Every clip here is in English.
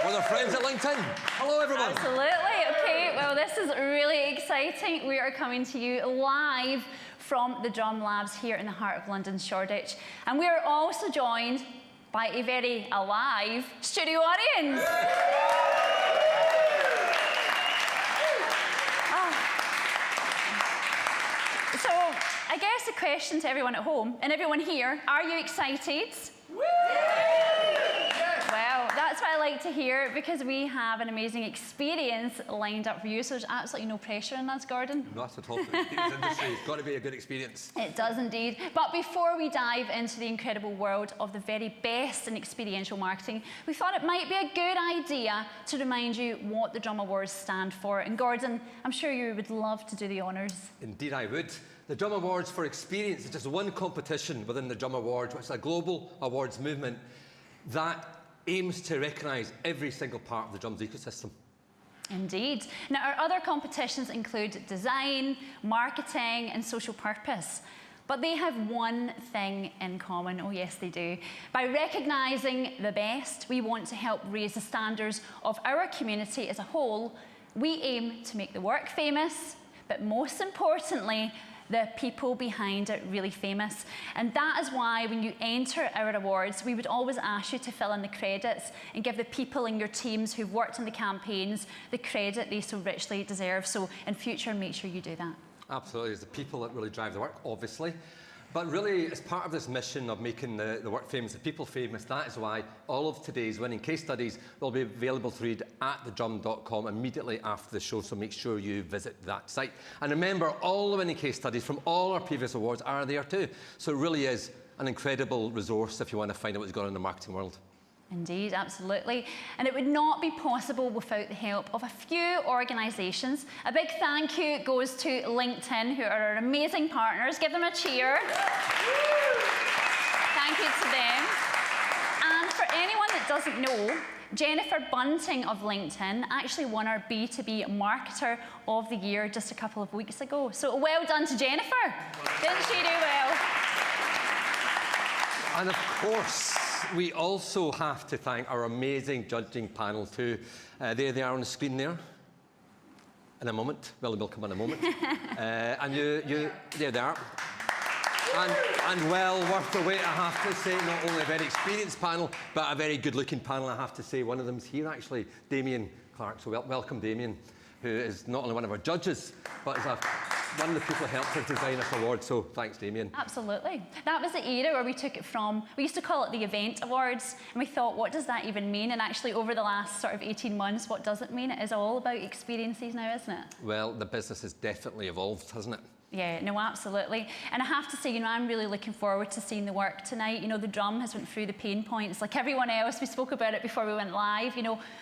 with our friends at LinkedIn. Hello, everyone. Absolutely. Okay, well, this is really exciting. We are coming to you live from the Drum Labs here in the heart of London's Shoreditch. And we are also joined by a very alive studio audience. So, I guess the question to everyone at home and everyone here, are you excited? Well, that's what I like to hear because we have an amazing experience lined up for you, so there's absolutely no pressure on us, Gordon. Not at all. This industry has got to be a good experience. It does indeed. But before we dive into the incredible world of the very best in experiential marketing, we thought it might be a good idea to remind you what the Drum Awards stand for. And Gordon, I'm sure you would love to do the honours. Indeed I would. The Drum Awards for Experience is just one competition within the Drum Awards, which is a global awards movement that aims to recognise every single part of the drums ecosystem. Indeed. Now, our other competitions include design, marketing, and social purpose. But they have one thing in common. Oh, yes, they do. By recognising the best, we want to help raise the standards of our community as a whole. We aim to make the work famous, but most importantly, the people behind it really famous. And that is why when you enter our awards, we would always ask you to fill in the credits and give the people in your teams who've worked on the campaigns the credit they so richly deserve. So in future, make sure you do that. Absolutely. It's the people that really drive the work, obviously. But really, as part of this mission of making the work famous, the people famous, that is why all of today's winning case studies will be available to read at thedrum.com immediately after the show, so make sure you visit that site. And remember, all the winning case studies from all our previous awards are there too. So it really is an incredible resource if you want to find out what's going on in the marketing world. Indeed, absolutely. And it would not be possible without the help of a few organisations. A big thank you goes to LinkedIn, who are our amazing partners. Give them a cheer. Thank you to them. And for anyone that doesn't know, Jennifer Bunting of LinkedIn actually won our B2B Marketer of the Year just a couple of weeks ago. So well done to Jennifer. Didn't she do well? And of course, we also have to thank our amazing judging panel too. There they are on the screen there. In a moment. Well, they'll come in a moment. And there they are. And well worth the wait, I have to say. Not only a very experienced panel, but a very good-looking panel, I have to say. One of them's here, actually, Damien Clark. So welcome, Damien, who is not only one of our judges, but is one of the people who helped us design this award, so thanks, Damien. Absolutely. That was the era where we took it from, we used to call it the Event Awards, and we thought, what does that even mean? And actually, over the last sort of 18 months, what does it mean? It is all about experiences now, isn't it? Well, the business has definitely evolved, hasn't it? Yeah, no, absolutely. And I have to say, I'm really looking forward to seeing the work tonight. The drum has went through the pain points like everyone else. We spoke about it before we went live.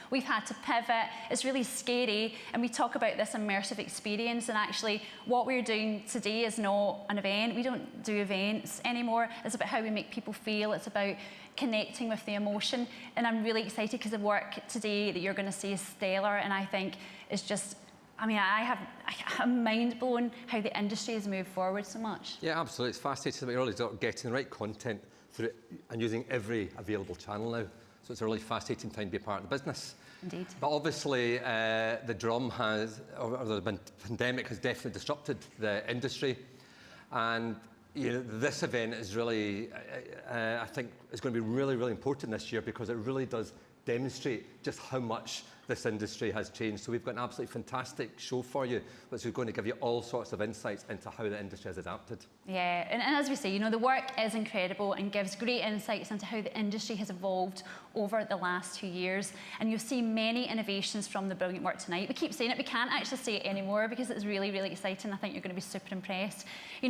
We've had to pivot. It's really scary. And we talk about this immersive experience. And actually, what we're doing today is not an event. We don't do events anymore. It's about how we make people feel. It's about connecting with the emotion. And I'm really excited because the work today that you're going to see is stellar. And I think it's just, I'm mind blown how the industry has moved forward so much. Yeah, absolutely. It's fascinating that we're really getting the right content through it and using every available channel now. So it's a really fascinating time to be a part of the business. Indeed. But obviously, the drum has, or the pandemic has definitely disrupted the industry. And this event is really, I think, is going to be really, really important this year because it really does demonstrate just how much this industry has changed. So we've got an absolutely fantastic show for you, which is going to give you all sorts of insights into how the industry has adapted. Yeah, and as we say, the work is incredible and gives great insights into how the industry has evolved over the last 2 years. And you'll see many innovations from the brilliant work tonight. We keep saying it, we can't actually say it anymore because it's really, really exciting. I think you're going to be super impressed.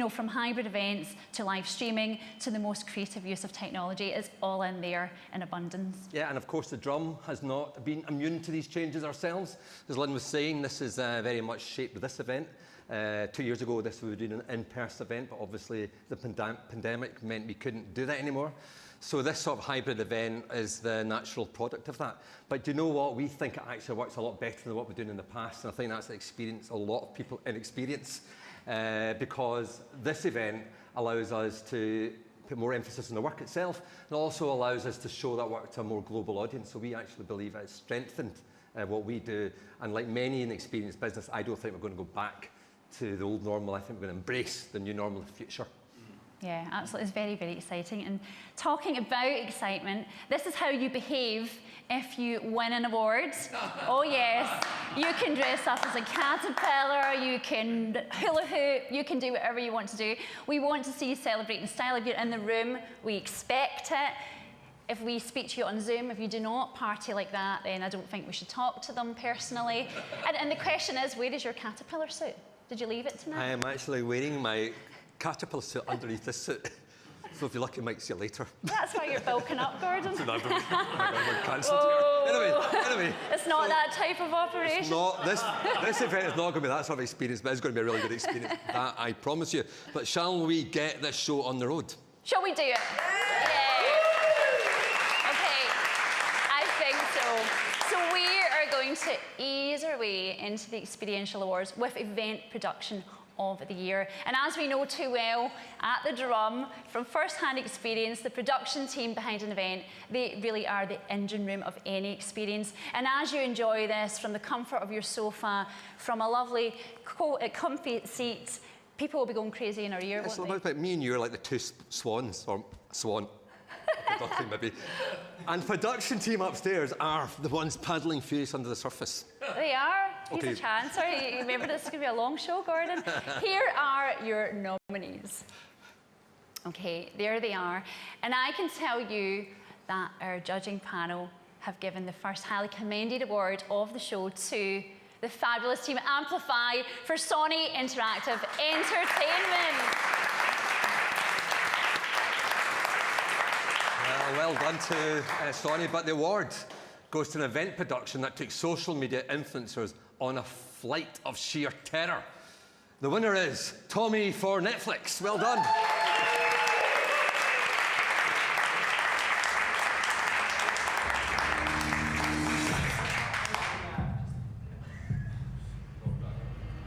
From hybrid events to live streaming to the most creative use of technology, it's all in there in abundance. Yeah, and of course the drum has not been immune to these changes ourselves. As Lynn was saying, this is very much shaped this event. 2 years ago, this would be an in-person event, but obviously the pandemic meant we couldn't do that anymore. So this sort of hybrid event is the natural product of that. But do you know what? We think it actually works a lot better than what we're doing in the past, and I think that's the experience a lot of people inexperience, because this event allows us to put more emphasis on the work itself, and also allows us to show that work to a more global audience. So we actually believe it's strengthened what we do. And like many in the experience business, I don't think we're going to go back to the old normal. I think we're going to embrace the new normal of the future. Yeah, absolutely. It's very, very exciting. And talking about excitement, this is how you behave if you win an award. Oh yes, you can dress up as a caterpillar, you can hula hoop, you can do whatever you want to do. We want to see you celebrate in style. If you're in the room, we expect it. If we speak to you on Zoom, if you do not party like that, then I don't think we should talk to them personally. And the question is, where is your caterpillar suit? Did you leave it tonight? I am actually wearing my caterpillar suit underneath this suit. So if you're lucky, I might see you later. That's why you're bulking up, Gordon. Anyway. It's not that type of operation. This event is not going to be that sort of experience, but it's going to be a really good experience. That I promise you. But shall we get this show on the road? Shall we do it? Yay! Okay, I think so. So we are going to ease our way into the Experiential Awards with Event Production of the Year. And as we know too well, at the drum, from first-hand experience, the production team behind an event, they really are the engine room of any experience. And as you enjoy this from the comfort of your sofa, from a lovely, comfy seat, people will be going crazy in our ear, It's won't they? about me and you are like the two swans, or swan. Duckling maybe. And the production team upstairs are the ones paddling furious under the surface. They are. Here's Okay. a chance. Sorry, you remember this is going to be a long show, Gordon. Here are your nominees. Okay, there they are. And I can tell you that our judging panel have given the first highly commended award of the show to the fabulous team at Amplify for Sony Interactive Entertainment. Well done to Sony, but the award goes to an event production that took social media influencers on a flight of sheer terror. The winner is Tommy for Netflix. Well done.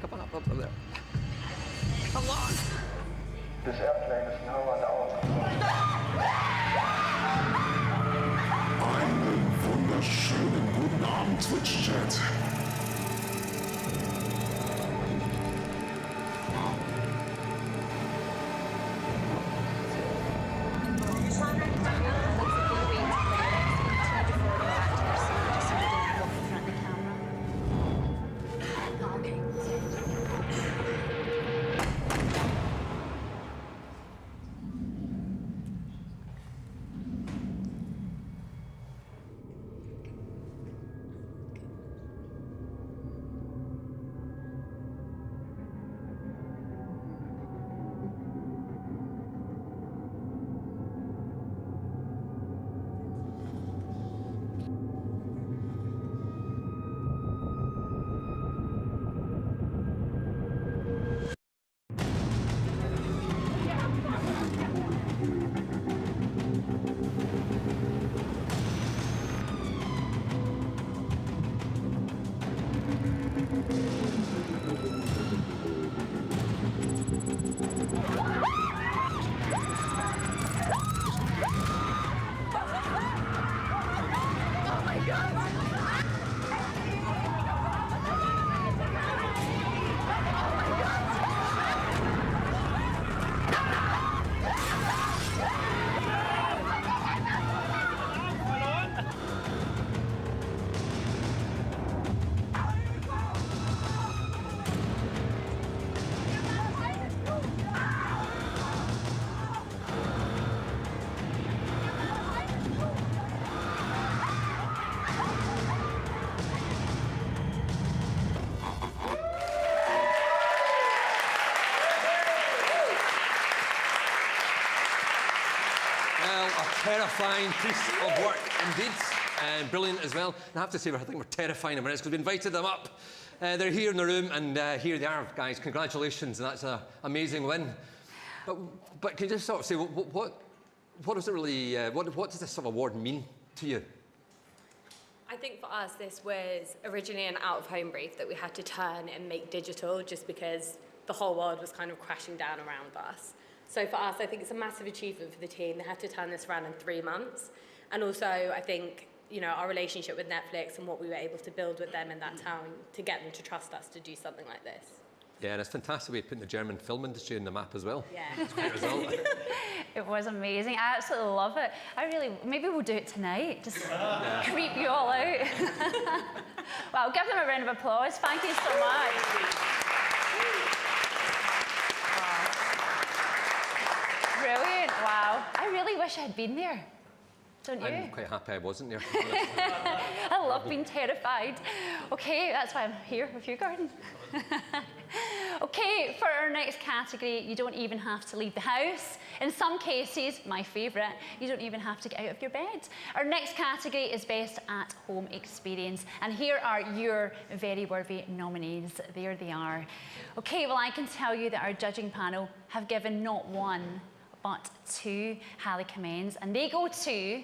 Come on up there. Come on. This airplane is now under our control. Einen wunderschönen guten Abend, Twitch-Chat. Terrifying piece of work indeed, and brilliant as well. And I have to say, I think we're terrifying them because we invited them up. They're here in the room, and here they are, guys. Congratulations, and that's an amazing win. But can you just sort of say, what does it really, what does this sort of award mean to you? I think for us, this was originally an out-of-home brief that we had to turn and make digital just because the whole world was kind of crashing down around us. So for us, I think it's a massive achievement for the team. They had to turn this around in 3 months. And also, I think, you know, our relationship with Netflix and what we were able to build with them in that town to get them to trust us to do something like this. Yeah, and it's fantastic way of putting the German film industry in the map as well. Yeah. It's a great result. It was amazing. I absolutely love it. Maybe we'll do it tonight. Just creep you all out. Well, give them a round of applause. Thank you so much. Brilliant. Wow. I really wish I'd been there. Don't you? I'm quite happy I wasn't there. I love being terrified. Okay, that's why I'm here with you, Gordon. Okay, for our next category, you don't even have to leave the house. In some cases, my favourite, you don't even have to get out of your bed. Our next category is Best at Home Experience. And here are your very worthy nominees. There they are. Okay, well, I can tell you that our judging panel have given not one, but 2 Halley commends. And they go to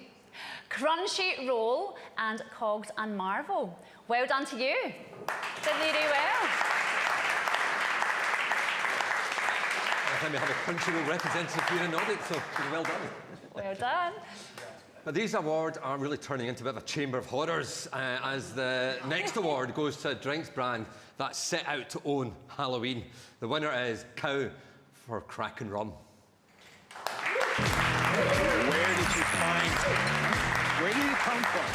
Crunchy Roll and Cogs and Marvel. Well done to you. Did they do well? I think we have a Crunchyroll representative here in the audience, so well done. Well done. But these awards are really turning into a bit of a chamber of horrors as the next award goes to a drinks brand that set out to own Halloween. The winner is Cow for Kraken Rum. Where did you find it? Where did it come from?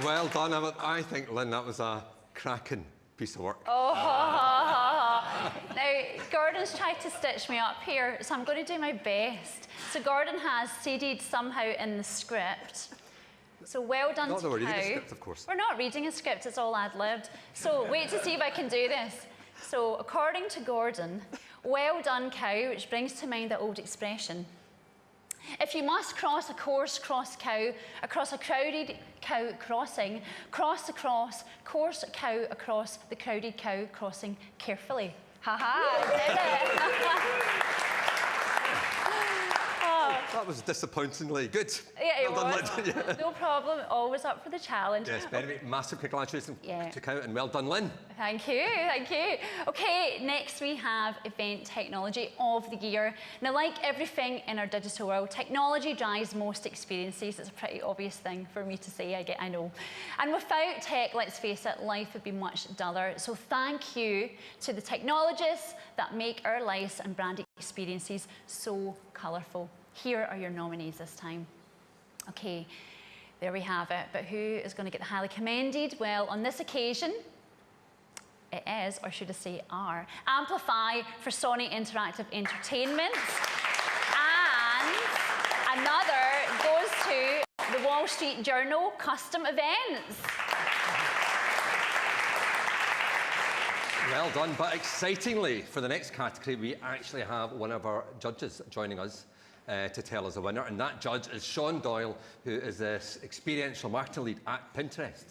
Well done. I think, Lynn, that was a cracking piece of work. Oh, now, Gordon's tried to stitch me up here, so I'm going to do my best. So Gordon has ceded somehow in the script. So well done Not to that we're reading Cow. a script, of course. We're not reading a script, it's all ad-libbed. So wait to see if I can do this. So according to Gordon, well done, Cow, which brings to mind the old expression. If you must cross a course cow across a crowded cow crossing, cross the course cow across the crowded cow crossing carefully. Ha ha, I did it. That was disappointingly good. Yeah, it Well done, was. Lynn. Yeah. No problem, always up for the challenge. Yes, very massive congratulations Yeah. to Cow and well done, Lynn. Thank you, thank you. Okay, next we have Event Technology of the Year. Now, like everything in our digital world, technology drives most experiences. It's a pretty obvious thing for me to say, I know. And without tech, let's face it, life would be much duller. So thank you to the technologists that make our lives and brand experiences so colourful. Here are your nominees this time. Okay, there we have it. But who is going to get the highly commended? Well, on this occasion, it is, or should I say are, Amplify for Sony Interactive Entertainment. And another goes to the Wall Street Journal Custom Events. Well done, but excitingly, for the next category, we actually have one of our judges joining us to tell us a winner, and that judge is Sean Doyle, who is the experiential marketing lead at Pinterest.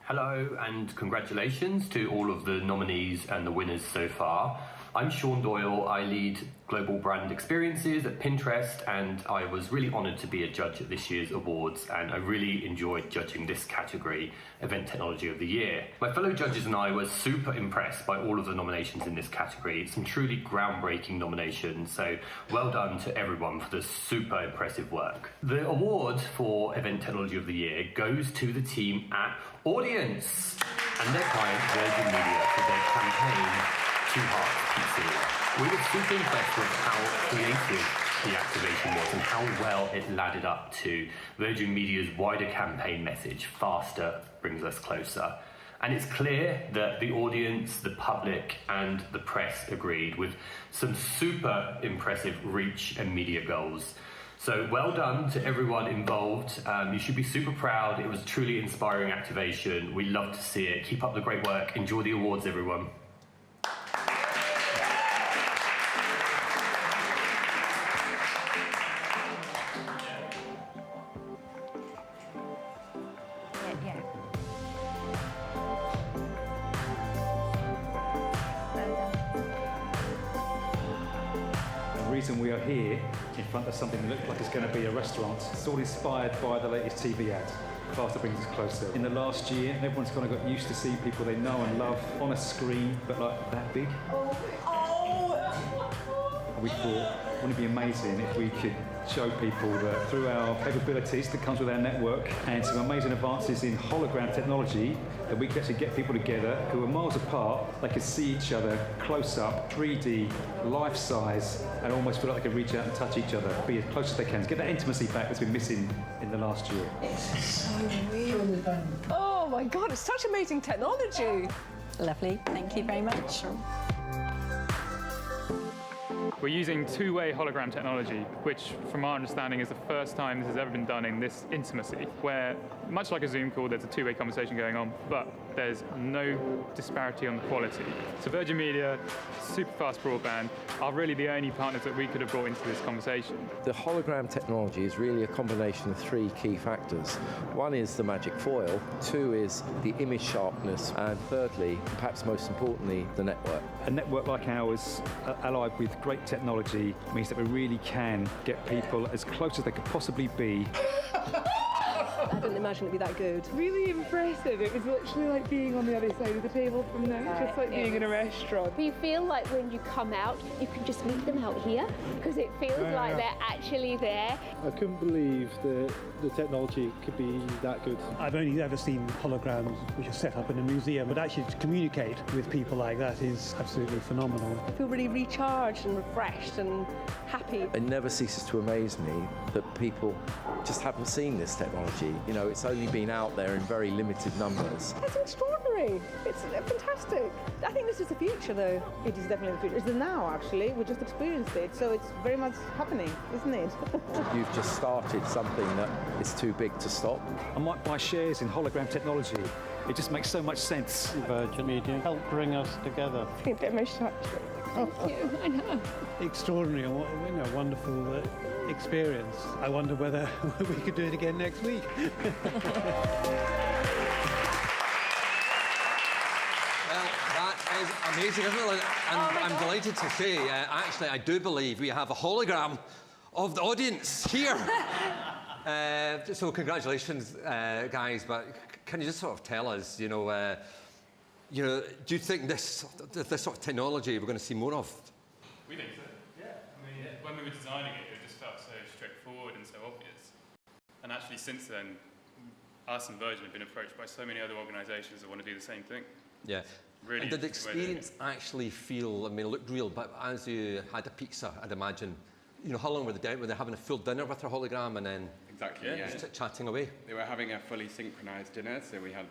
Hello and congratulations to all of the nominees and the winners so far. I'm Sean Doyle, I lead global brand experiences at Pinterest, and I was really honoured to be a judge at this year's awards, and I really enjoyed judging this category, Event Technology of the Year. My fellow judges and I were super impressed by all of the nominations in this category. Some truly groundbreaking nominations, so well done to everyone for the super impressive work. The award for Event Technology of the Year goes to the team at Audience and their client Virgin Media for their campaign Two Hearts Pizzeria. We were super impressed with how creative the activation was and how well it ladded up to Virgin Media's wider campaign message, Faster Brings Us Closer. And it's clear that the audience, the public and the press agreed with some super impressive reach and media goals. So well done to everyone involved. You should be super proud. It was a truly inspiring activation. We love to see it. Keep up the great work. Enjoy the awards, everyone. Yeah. The reason we are here in front of something that looks like it's going to be a restaurant, it's all inspired by the latest TV ad. Faster brings us closer. In the last year, everyone's kind of got used to seeing people they know and love on a screen, but like that big. We thought, wouldn't it be amazing if we could show people that through our capabilities that comes with our network and some amazing advances in hologram technology, that we could actually get people together who are miles apart, they could see each other close up, 3D, life size, and almost feel like they could reach out and touch each other, be as close as they can, to get that intimacy back that's been missing in the last year. Oh my God, it's such amazing technology. Lovely, thank you very much. We're using two-way hologram technology, which, from our understanding, is the first time this has ever been done in this intimacy, where, much like a Zoom call, there's a two-way conversation going on, but there's no disparity on the quality. So Virgin Media, super fast broadband, are really the only partners that we could have brought into this conversation. The hologram technology is really a combination of three key factors. One is the magic foil, two is the image sharpness, and thirdly, perhaps most importantly, the network. A network like ours, allied with great technology, means that we really can get people as close as they could possibly be. I didn't imagine it'd be that good. Really impressive. It was literally like being on the other side of the table from them, just like being in a restaurant. You feel like when you come out, you can just meet them out here, because it feels like they're actually there. I couldn't believe that the technology could be that good. I've only ever seen holograms which are set up in a museum, but actually to communicate with people like that is absolutely phenomenal. I feel really recharged and refreshed and happy. It never ceases to amaze me that people just haven't seen this technology. You know, it's only been out there in very limited numbers. It's extraordinary. It's fantastic. I think this is the future, though. It is definitely the future. It's the now, actually. We just experienced it, so it's very much happening, isn't it? You've just started something that is too big to stop. I might buy shares in hologram technology. It just makes so much sense. Virgin Media helped bring us together. I think that much touch. Thank you, I know. Extraordinary, wonderful experience. I wonder whether we could do it again next week. Is amazing, isn't it? And I'm delighted to say, actually, I do believe we have a hologram of the audience here. So congratulations, guys. But can you just sort of tell us, do you think this sort of technology we're going to see more of? We think so. Yeah. I mean, when we were designing it, it just felt so straightforward and so obvious. And actually, since then, us and Virgin have been approached by so many other organisations that want to do the same thing. Yeah. Really, and did the experience actually feel, it looked real, but as you had a pizza, I'd imagine, how long were they having a full dinner with their hologram and then just chatting away? They were having a fully synchronised dinner, so we had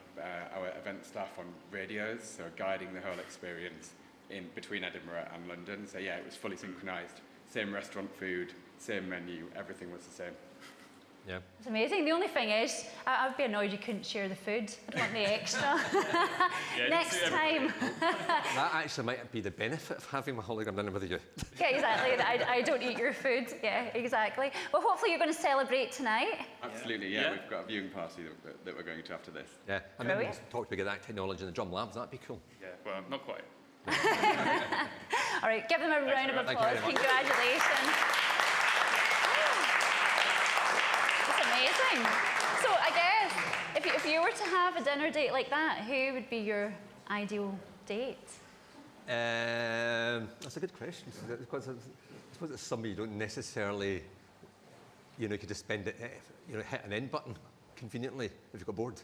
our event staff on radios, so guiding the whole experience in between Edinburgh and London. So yeah, it was fully synchronised. Same restaurant food, same menu, everything was the same. Yeah. It's amazing. The only thing is, I'd be annoyed you couldn't share the food. I'd want the extra. Next time. That actually might be the benefit of having my hologram dinner with you. Yeah, exactly. I don't eat your food. Yeah, exactly. Well, hopefully you're going to celebrate tonight. Absolutely, yeah. We've got a viewing party that we're going to after this. Yeah. I mean, we talked about that technology in the drum labs. That'd be cool. Yeah, well, not quite. All right, give them a round of applause. Congratulations. Amazing. So I guess if you were to have a dinner date like that, who would be your ideal date? That's a good question. I suppose it's somebody you don't necessarily, you could just spend it, hit an end button conveniently if you got bored.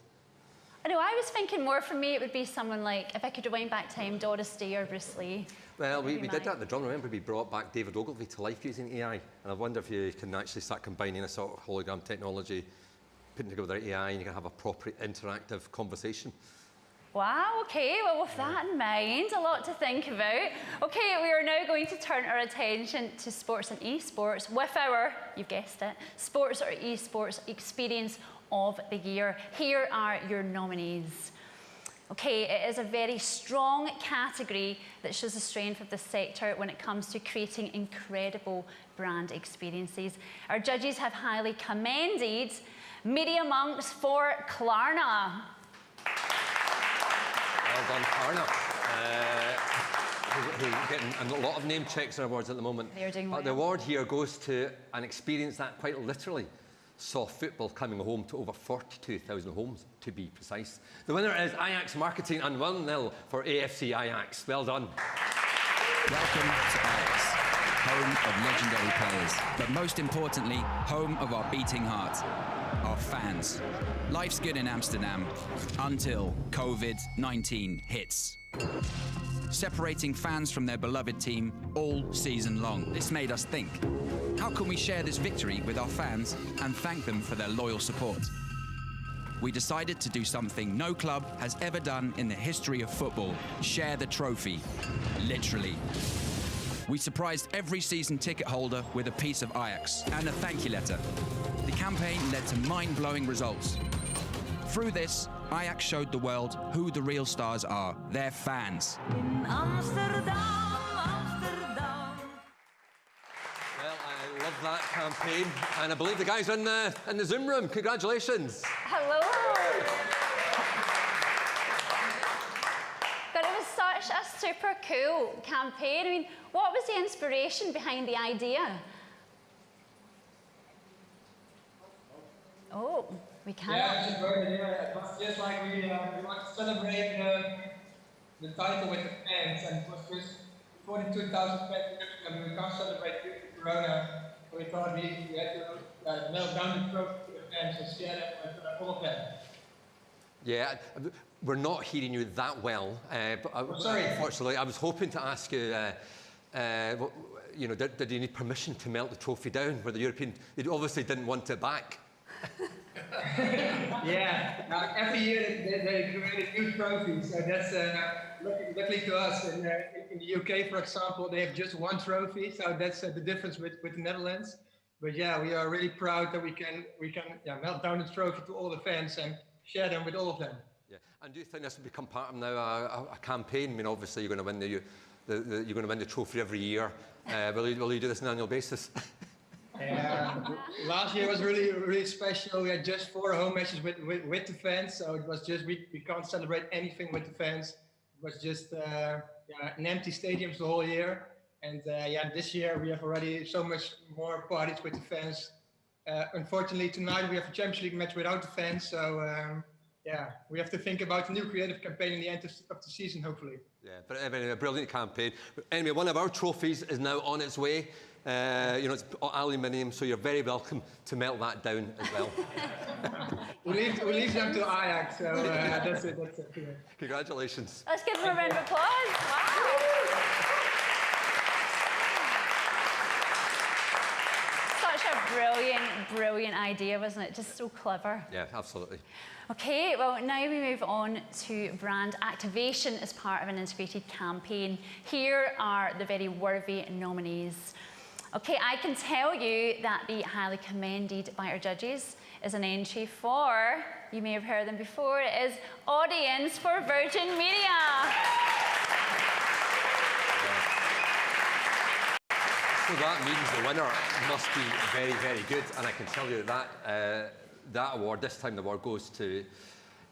I know, I was thinking more for me it would be someone like, if I could rewind back time, Doris Day or Bruce Lee. Well, we did that in the drum. Remember, we brought back David Ogilvy to life using AI. And I wonder if you can actually start combining a sort of hologram technology, putting together AI, and you can have a proper interactive conversation. Wow, okay, well, with that in mind, a lot to think about. Okay, we are now going to turn our attention to sports and esports with our, you've guessed it, sports or esports experience of the year. Here are your nominees. Okay, it is a very strong category that shows the strength of the sector when it comes to creating incredible brand experiences. Our judges have highly commended Media Monks for Klarna. Well done, Klarna. Who's getting a lot of name checks and awards at the moment. They're doing well. The award here goes to an experience that quite literally saw football coming home to over 42,000 homes, to be precise. The winner is Ajax Marketing and 1-0 for AFC Ajax. Well done. Welcome to Ajax, home of legendary players, but most importantly, home of our beating heart, our fans. Life's good in Amsterdam until COVID-19 hits, separating fans from their beloved team all season long. This made us think, how can we share this victory with our fans and thank them for their loyal support? We decided to do something no club has ever done in the history of football: share the trophy, literally. We surprised every season ticket holder with a piece of Ajax and a thank you letter. The campaign led to mind-blowing results. Through this, Ajax showed the world who the real stars are, their fans. In Amsterdam, Amsterdam. Well, I love that campaign, and I believe the guys in the Zoom room. Congratulations. Hello. But it was such a super cool campaign. I mean, what was the inspiration behind the idea? Oh, we can't. Yeah, it's a great idea. It was just like we want to celebrate the title with the fans, and it was just 42,000 fans, and we can't celebrate due to Corona. So we thought we had to melt down the trophy to the fans and share it with all of them. Yeah, we're not hearing you that well, but sorry. Unfortunately, I was hoping to ask you, did you need permission to melt the trophy down? Where the European, they obviously didn't want it back. Yeah, every year they create a new trophy, so that's luckily to us. In the UK, for example, they have just one trophy, so that's the difference with the Netherlands. But yeah, we are really proud that we can melt down the trophy to all the fans and share them with all of them. Yeah, and do you think this will become part of now a campaign? I mean, obviously you're going to win you're going to win the trophy every year. Will you do this on an annual basis? Last year was really special. We had just 4 home matches with the fans, so it was just we can't celebrate anything with the fans. It was just an empty stadiums the whole year, and this year we have already so much more parties with the fans. Unfortunately, tonight we have a Champions League match without the fans, so we have to think about a new creative campaign in the end of the season, hopefully. Yeah, but anyway, a brilliant campaign. Anyway, one of our trophies is now on its way. It's aluminium, so you're very welcome to melt that down as well. we leave them to Ajax, so that's it. Congratulations. Let's give them a round of applause. Wow. Such a brilliant idea, wasn't it? Just so clever. Yeah, absolutely. Okay, well, now we move on to brand activation as part of an integrated campaign. Here are the very worthy nominees. Okay, I can tell you that the highly commended by our judges is an entry for, you may have heard them before, it is Audience for Virgin Media. So that means the winner must be very, very good, and I can tell you that that award, this time the award goes to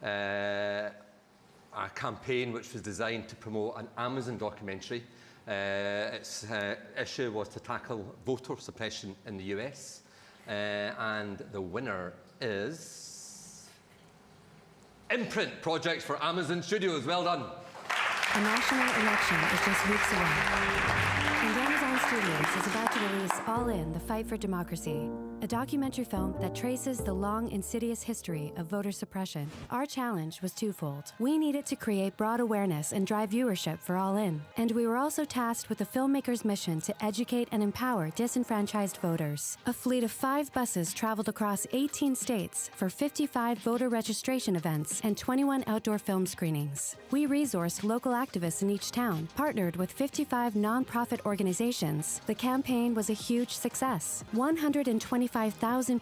a campaign which was designed to promote an Amazon documentary. Its issue was to tackle voter suppression in the US, and the winner is Imprint Projects for Amazon Studios. Well done. A national election is just weeks away, and Amazon Studios is about to release All In: The Fight for Democracy, a a documentary film that traces the long, insidious history of voter suppression. Our challenge was twofold. We needed to create broad awareness and drive viewership for All In, and we were also tasked with the filmmakers' mission to educate and empower disenfranchised voters. A fleet of 5 buses traveled across 18 states for 55 voter registration events and 21 outdoor film screenings. We resourced local activists in each town, partnered with 55 nonprofit organizations. The campaign was a huge success. 125,000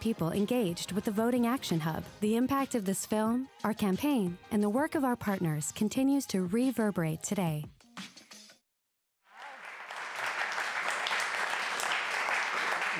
people engaged with the Voting Action Hub. The impact of this film, our campaign, and the work of our partners continues to reverberate today.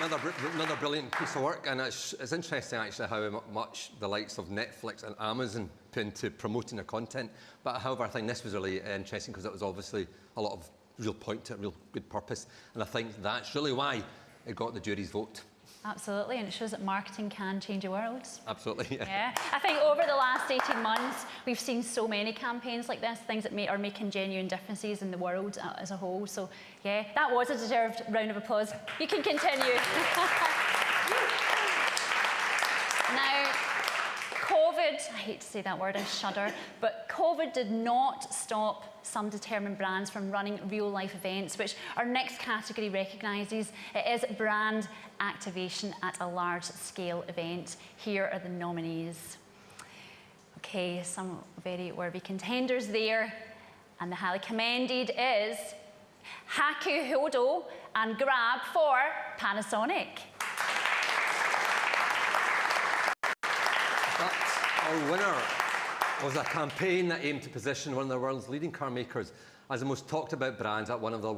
Another brilliant piece of work, and it's interesting actually how much the likes of Netflix and Amazon put into promoting their content. But however, I think this was really interesting because it was obviously a lot of real point to it, real good purpose, and I think that's really why it got the jury's vote. Absolutely, and it shows that marketing can change a world. Absolutely, yeah. Yeah, I think over the last 18 months, we've seen so many campaigns like this, things that are making genuine differences in the world as a whole. So, yeah, that was a deserved round of applause. You can continue. Now, COVID, I hate to say that word, I shudder, but COVID did not stop some determined brands from running real-life events, which our next category recognises. It is brand activation at a large-scale event. Here are the nominees. Okay, some very worthy contenders there, and the highly commended is Haku Hodo and Grab for Panasonic. Our winner was a campaign that aimed to position one of the world's leading car makers as the most talked about brands at one of the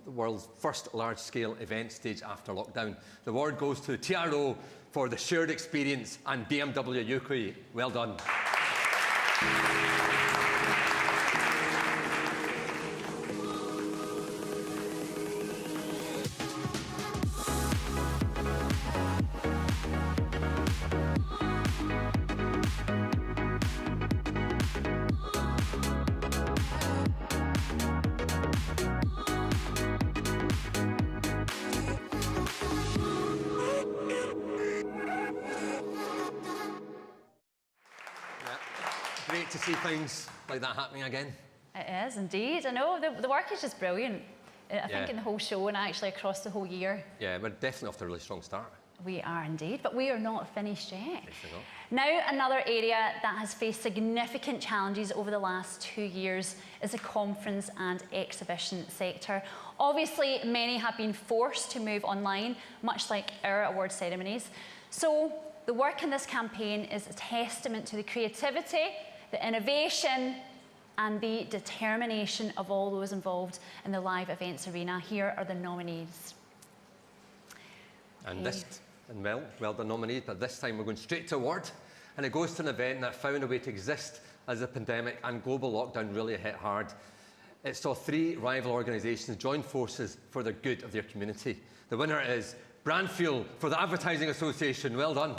world's first large-scale event stage after lockdown. The award goes to TRO for the shared experience and BMW UK. Well done. Great to see things like that happening again. It is indeed. I know, the work is just brilliant. I think in the whole show and actually across the whole year. Yeah, we're definitely off to a really strong start. We are indeed, but we are not finished yet. Yes, Now, another area that has faced significant challenges over the last 2 years is the conference and exhibition sector. Obviously, many have been forced to move online, much like our award ceremonies. So, the work in this campaign is a testament to the creativity, the innovation, and the determination of all those involved in the live events arena. Here are the nominees. And well done nominees, but this time we're going straight to award. And it goes to an event that found a way to exist as the pandemic and global lockdown really hit hard. It saw 3 rival organisations join forces for the good of their community. The winner is Brand Fuel for the Advertising Association. Well done.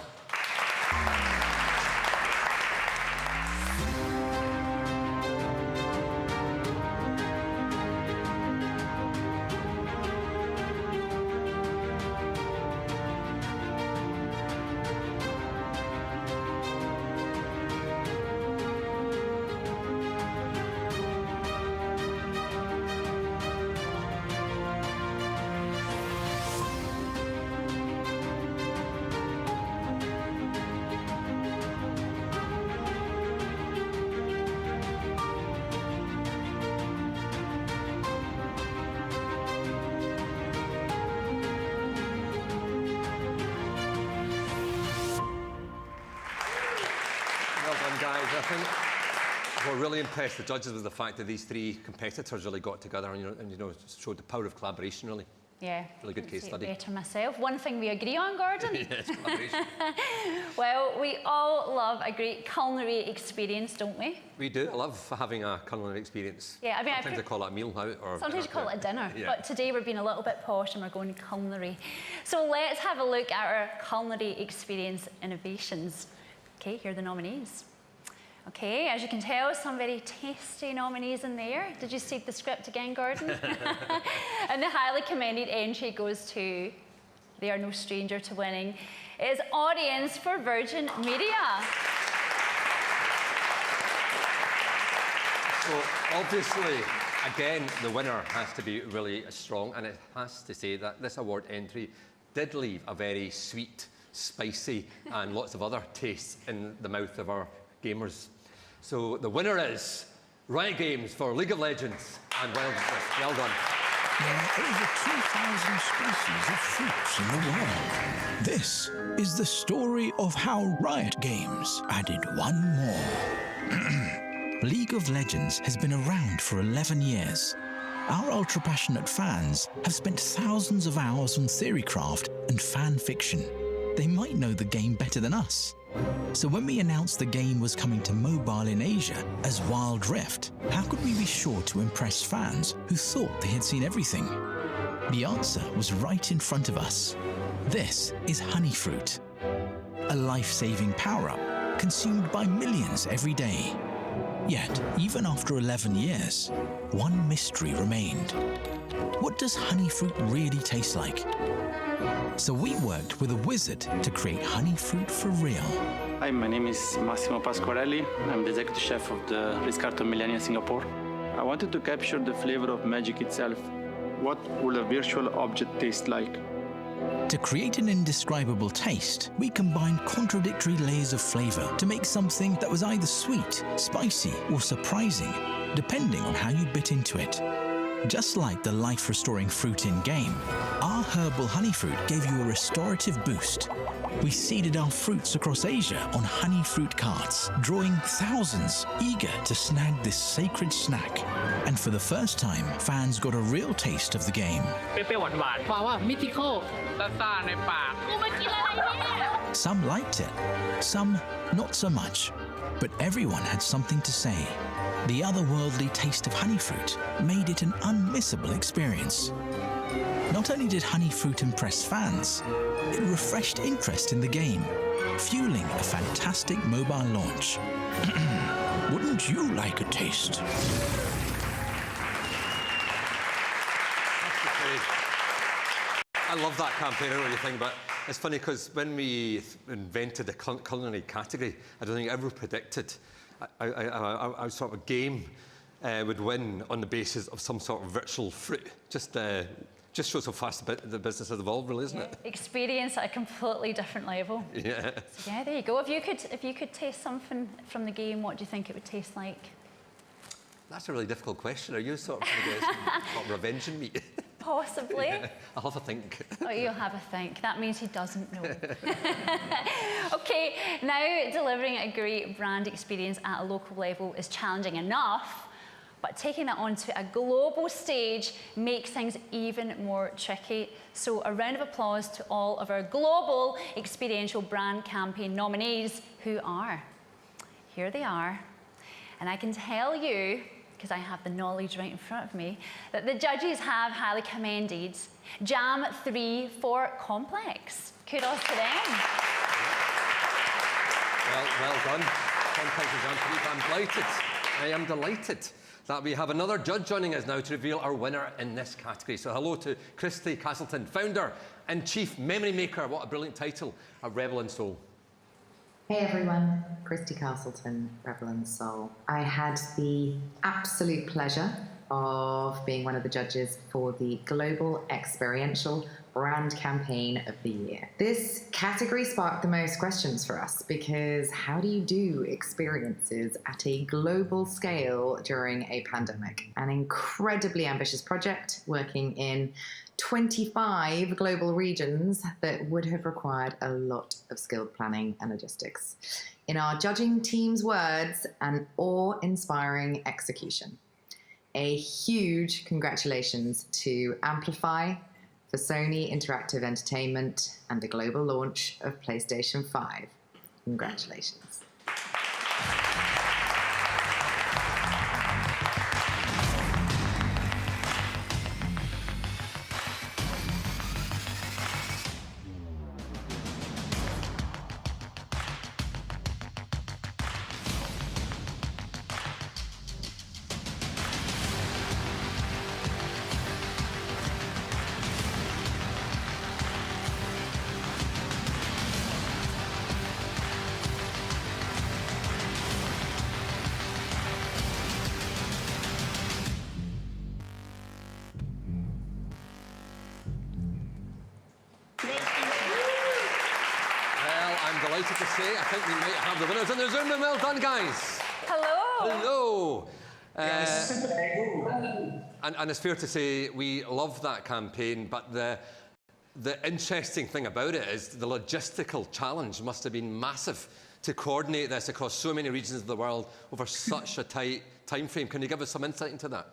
Guys, I think what really impressed the judges was the fact that these 3 competitors really got together and showed the power of collaboration, really. Yeah. Really good case study. Better myself. One thing we agree on, Gordon. Yes, collaboration. Well, we all love a great culinary experience, don't we? We do. I love having a culinary experience. Yeah, I mean, sometimes I call it a meal out. Or sometimes you call it a dinner. Yeah. But today we're being a little bit posh and we're going culinary. So let's have a look at our culinary experience innovations. Okay, here are the nominees. Okay, as you can tell, some very tasty nominees in there. Did you see the script again, Gordon? And the highly commended entry goes to They are no stranger to winning. It is Audience for Virgin Media. So obviously, again, the winner has to be really strong, and it has to say that this award entry did leave a very sweet, spicy, and lots of other tastes in the mouth of our gamers. So the winner is Riot Games for League of Legends, and well done. There are over 2,000 species of fruits in the world. This is the story of how Riot Games added one more. League of Legends has been around for 11 years. Our ultra-passionate fans have spent thousands of hours on theorycraft and fan fiction. They might know the game better than us. So when we announced the game was coming to mobile in Asia as Wild Rift, how could we be sure to impress fans who thought they had seen everything? The answer was right in front of us. This is honey fruit, a life-saving power-up consumed by millions every day. Yet, even after 11 years, one mystery remained. What does honey fruit really taste like? So we worked with a wizard to create honey fruit for real. Hi, my name is Massimo Pasquarelli. I'm the executive chef of the Ritz-Carlton Millenia Singapore. I wanted to capture the flavor of magic itself. What will a virtual object taste like? To create an indescribable taste, we combined contradictory layers of flavor to make something that was either sweet, spicy, or surprising, depending on how you bit into it. Just like the life-restoring fruit in-game, our herbal honey fruit gave you a restorative boost. We seeded our fruits across Asia on honey fruit carts, drawing thousands eager to snag this sacred snack. And for the first time, fans got a real taste of the game. Some liked it, some not so much. But everyone had something to say. The otherworldly taste of honey fruit made it an unmissable experience. Not only did honey fruit impress fans, it refreshed interest in the game, fueling a fantastic mobile launch. Wouldn't you like a taste? I love that campaign. I don't know what you think, but it's funny because when we invented the culinary category, I don't think I ever predicted I sort of a game would win on the basis of some sort of virtual fruit. Just shows how fast the business has evolved, really, isn't it? Experience at a completely different level. Yeah. So yeah, there you go. If you could taste something from the game, what do you think it would taste like? That's a really difficult question. Are you sort of revenging me? Possibly. Yeah, I'll have a think. Oh, you'll have a think. That means he doesn't know. Okay, now delivering a great brand experience at a local level is challenging enough, but taking that onto a global stage makes things even more tricky. So a round of applause to all of our global experiential brand campaign nominees who are. Here they are. And I can tell you, because I have the knowledge right in front of me, that the judges have highly commended Jam 3 for Complex. Kudos to them. Well done. Complex and Jam 3. I am delighted that we have another judge joining us now to reveal our winner in this category. So hello to Christy Castleton, founder and chief memory maker. What a brilliant title, a rebel in soul. Hey everyone, Christy Castleton, Rebel and Soul. I had the absolute pleasure of being one of the judges for the Global Experiential Brand Campaign of the Year. This category sparked the most questions for us because how do you do experiences at a global scale during a pandemic? An incredibly ambitious project working in 25 global regions that would have required a lot of skilled planning and logistics. In our judging team's words, an awe-inspiring execution. A huge congratulations to Amplify, for Sony Interactive Entertainment, and the global launch of PlayStation 5. Congratulations. delighted to say I think we might have the winners in the Zoom room. Well done, guys. Hello. Hello. And it's fair to say we love that campaign, but the interesting thing about it is the logistical challenge must have been massive to coordinate this across so many regions of the world over such a tight time frame. Can you give us some insight into that?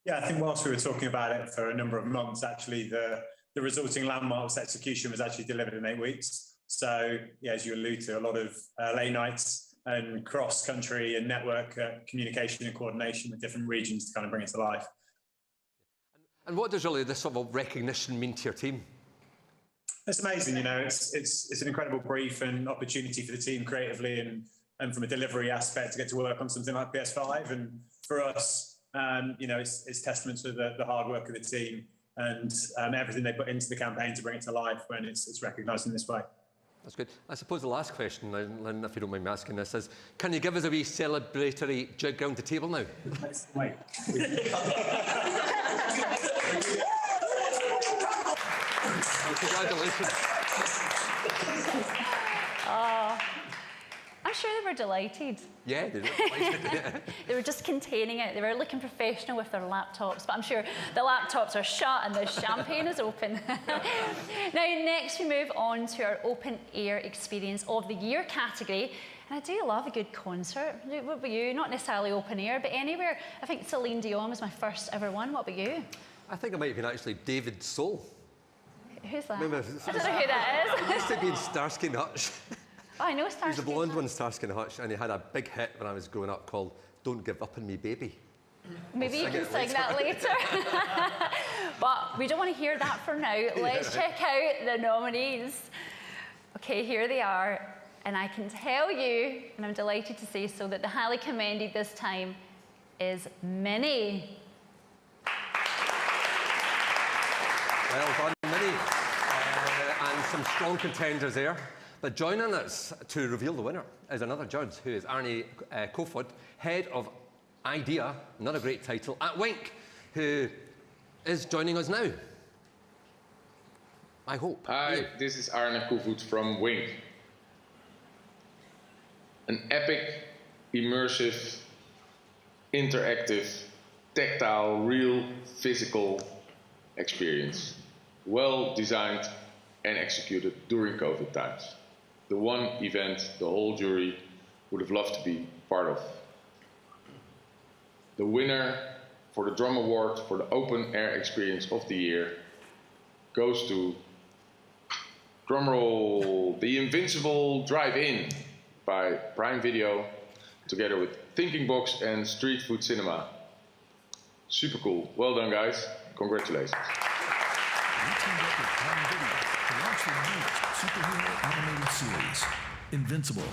Yeah, I think whilst we were talking about it for a number of months, actually the resulting landmarks execution was actually delivered in 8 weeks. So, yeah, as you allude to, a lot of late nights and cross-country and network communication and coordination with different regions to kind of bring it to life. And what does really this sort of recognition mean to your team? It's amazing, you know, it's an incredible brief and opportunity for the team creatively and from a delivery aspect to get to work on something like PS5. And for us, you know, it's testament to the hard work of the team and everything they put into the campaign to bring it to life when it's recognised in this way. That's good. I suppose the last question, Lynn, if you don't mind me asking this, is can you give us a wee celebratory jig round the table now? Wait. Congratulations. Oh, I'm sure they were delighted. Yeah, they were delighted. They were just containing it. They were looking professional with their laptops, but I'm sure the laptops are shut and the champagne is open. Now, next we move on to our Open Air Experience of the Year category. And I do love a good concert. What about you? Not necessarily open air, but anywhere. I think Celine Dion was my first ever one. What about you? I think it might have been actually David Soul. Who's that? Remember, I don't know who that is. He used to be in Starsky and Hutch. Oh, I know Starsky. He's the blonde one in Starsky and Hutch, and he had a big hit when I was growing up called "Don't Give Up on Me, Baby." Maybe you can sing that later. But we don't want to hear that for now. Let's check out the nominees. Okay, here they are. And I can tell you, and I'm delighted to say so, that the highly commended this time is Minnie. Well done, Minnie. And some strong contenders there. But joining us to reveal the winner is another judge who is Arnie Kofod, head of Idea, another great title, at Wink, who is joining us now. I hope. Hi, this is Arne Kofod from Wink. An epic, immersive, interactive, tactile, real, physical experience. Well designed and executed during COVID times. The one event the whole jury would have loved to be part of. The winner for the Drum Award for the Open Air Experience of the Year goes to, drumroll, The Invincible Drive-In by Prime Video, together with Thinking Box and Street Food Cinema. Super cool. Well done, guys. Congratulations. We teamed up with Prime Video to launch their newest superhero animated series, Invincible.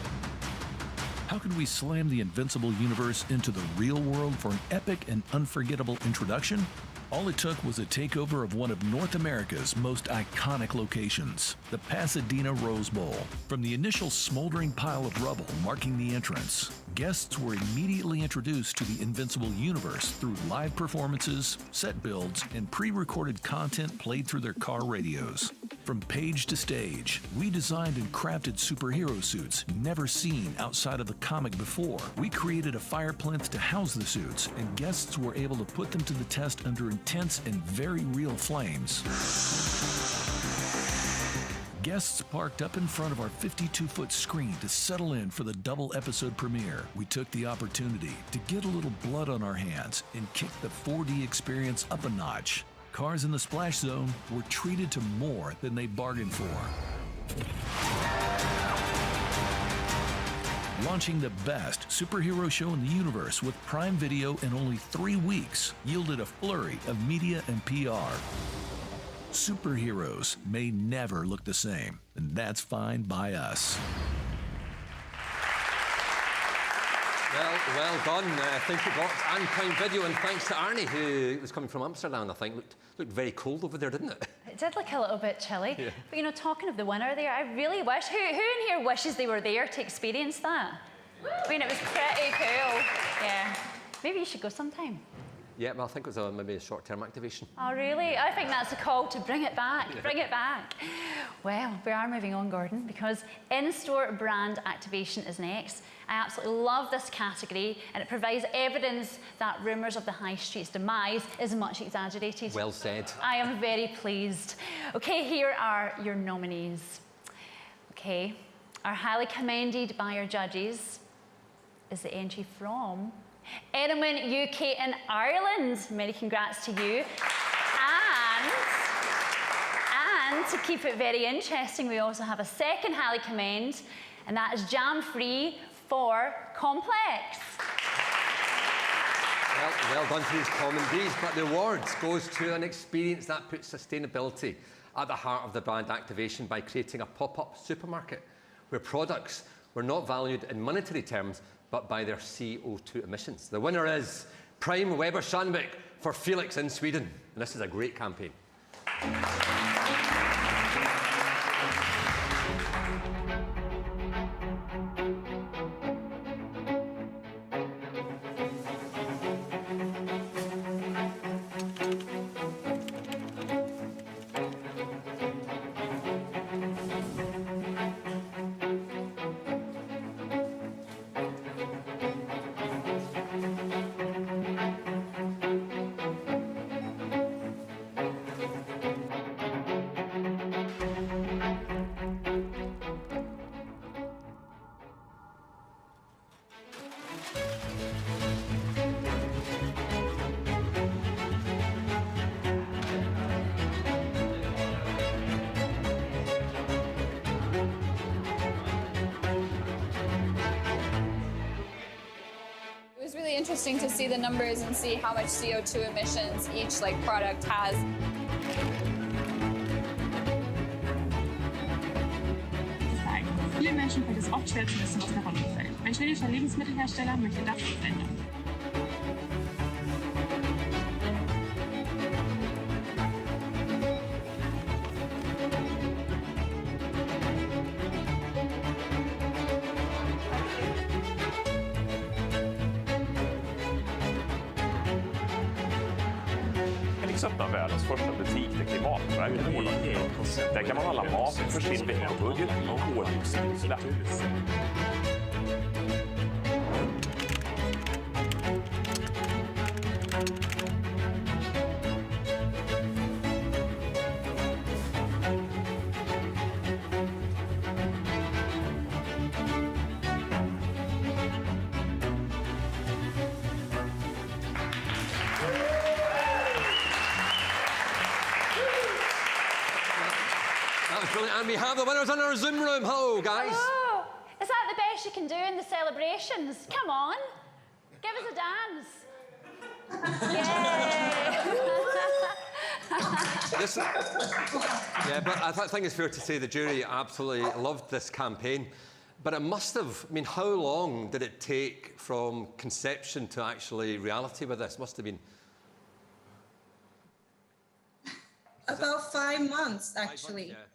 How can we slam the Invincible universe into the real world for an epic and unforgettable introduction? All it took was a takeover of one of North America's most iconic locations, the Pasadena Rose Bowl. From the initial smoldering pile of rubble marking the entrance, guests were immediately introduced to the Invincible universe through live performances, set builds, and pre-recorded content played through their car radios. From page to stage, we designed and crafted superhero suits never seen outside of the comic before. We created a fire plinth to house the suits, and guests were able to put them to the test under intense and very real flames. Guests parked up in front of our 52-foot screen to settle in for the double episode premiere. We took the opportunity to get a little blood on our hands and kick the 4D experience up a notch. Cars in the splash zone were treated to more than they bargained for. Launching the best superhero show in the universe with Prime Video in only 3 weeks yielded a flurry of media and PR. Superheroes may never look the same, and that's fine by us. Well done, Thinking Box and Prime Video, and thanks to Arnie, who was coming from Amsterdam, I think. Looked very cold over there, didn't it? It did look a little bit chilly. Yeah. But you know, talking of the winner there, I really wish, who in here wishes they were there to experience that? I mean, it was pretty cool. Yeah. Maybe you should go sometime. Yeah, well, I think it was maybe a short-term activation. Oh, really? I think that's a call to bring it back. Bring it back. Well, we are moving on, Gordon, because in-store brand activation is next. I absolutely love this category, and it provides evidence that rumours of the high street's demise is much exaggerated. Well said. I am very pleased. Okay, here are your nominees. Okay, our highly commended by our judges is the entry from Edelman UK and Ireland. Many congrats to you. And to keep it very interesting, we also have a second highly commend, and that is jam-free for Complex. Well done to these commentaries, but the awards goes to an experience that puts sustainability at the heart of the brand activation by creating a pop-up supermarket where products were not valued in monetary terms, but by their CO2 emissions. The winner is Prime Weber Sandvik for Felix in Sweden, and this is a great campaign. Interesting to see the numbers and see how much CO2 emissions each product has. Viele Menschen fällt es oft schwer zu wissen, was davon umfällt. Ein schwedischer Lebensmittelhersteller möchte das ändern. Öppna världens första butik där Klimatverket är målat. Där kan man handla mat för sin veckobudget och koldioxidutsläpp. And we have the winners in our Zoom room. Hello, guys. Oh, is that the best you can do in the celebrations? Come on, give us a dance. Yeah, but I think it's fair to say the jury absolutely loved this campaign. But it must have, I mean, how long did it take from conception to actually reality with this? Must have been... About 5 months, actually. Yeah.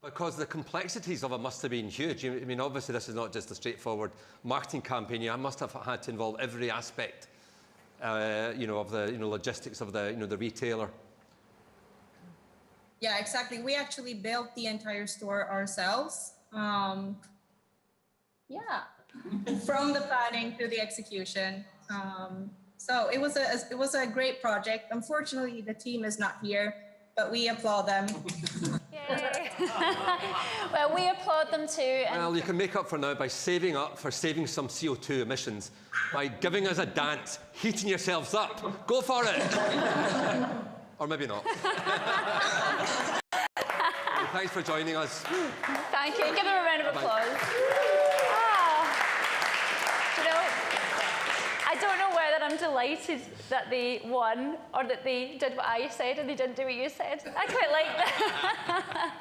Because the complexities of it must have been huge. I mean, obviously, this is not just a straightforward marketing campaign. You must have had to involve every aspect, of the logistics of the retailer. Yeah, exactly. We actually built the entire store ourselves. From the planning to the execution. So it was a great project. Unfortunately, the team is not here, but we applaud them. Well, we applaud them too. Well, you can make up for now by saving some CO2 emissions by giving us a dance, heating yourselves up. Go for it. Or maybe not. Thanks for joining us. Thank you. Give them a round of applause. I don't know whether I'm delighted that they won or that they did what I said and they didn't do what you said. I quite like that.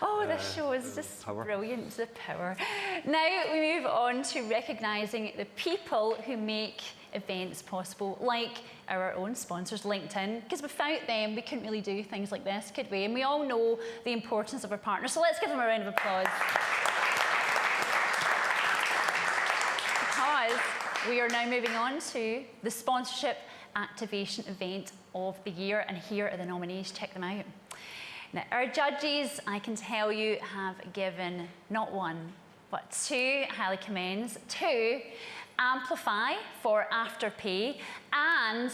Oh, this show is just brilliant, the power. Now we move on to recognising the people who make events possible, like our own sponsors, LinkedIn, because without them, we couldn't really do things like this, could we? And we all know the importance of our partners, so let's give them a round of applause. Because we are now moving on to the sponsorship activation event of the year, and here are the nominees. Check them out. Now, our judges, I can tell you, have given not one, but two highly commends to Amplify for Afterpay and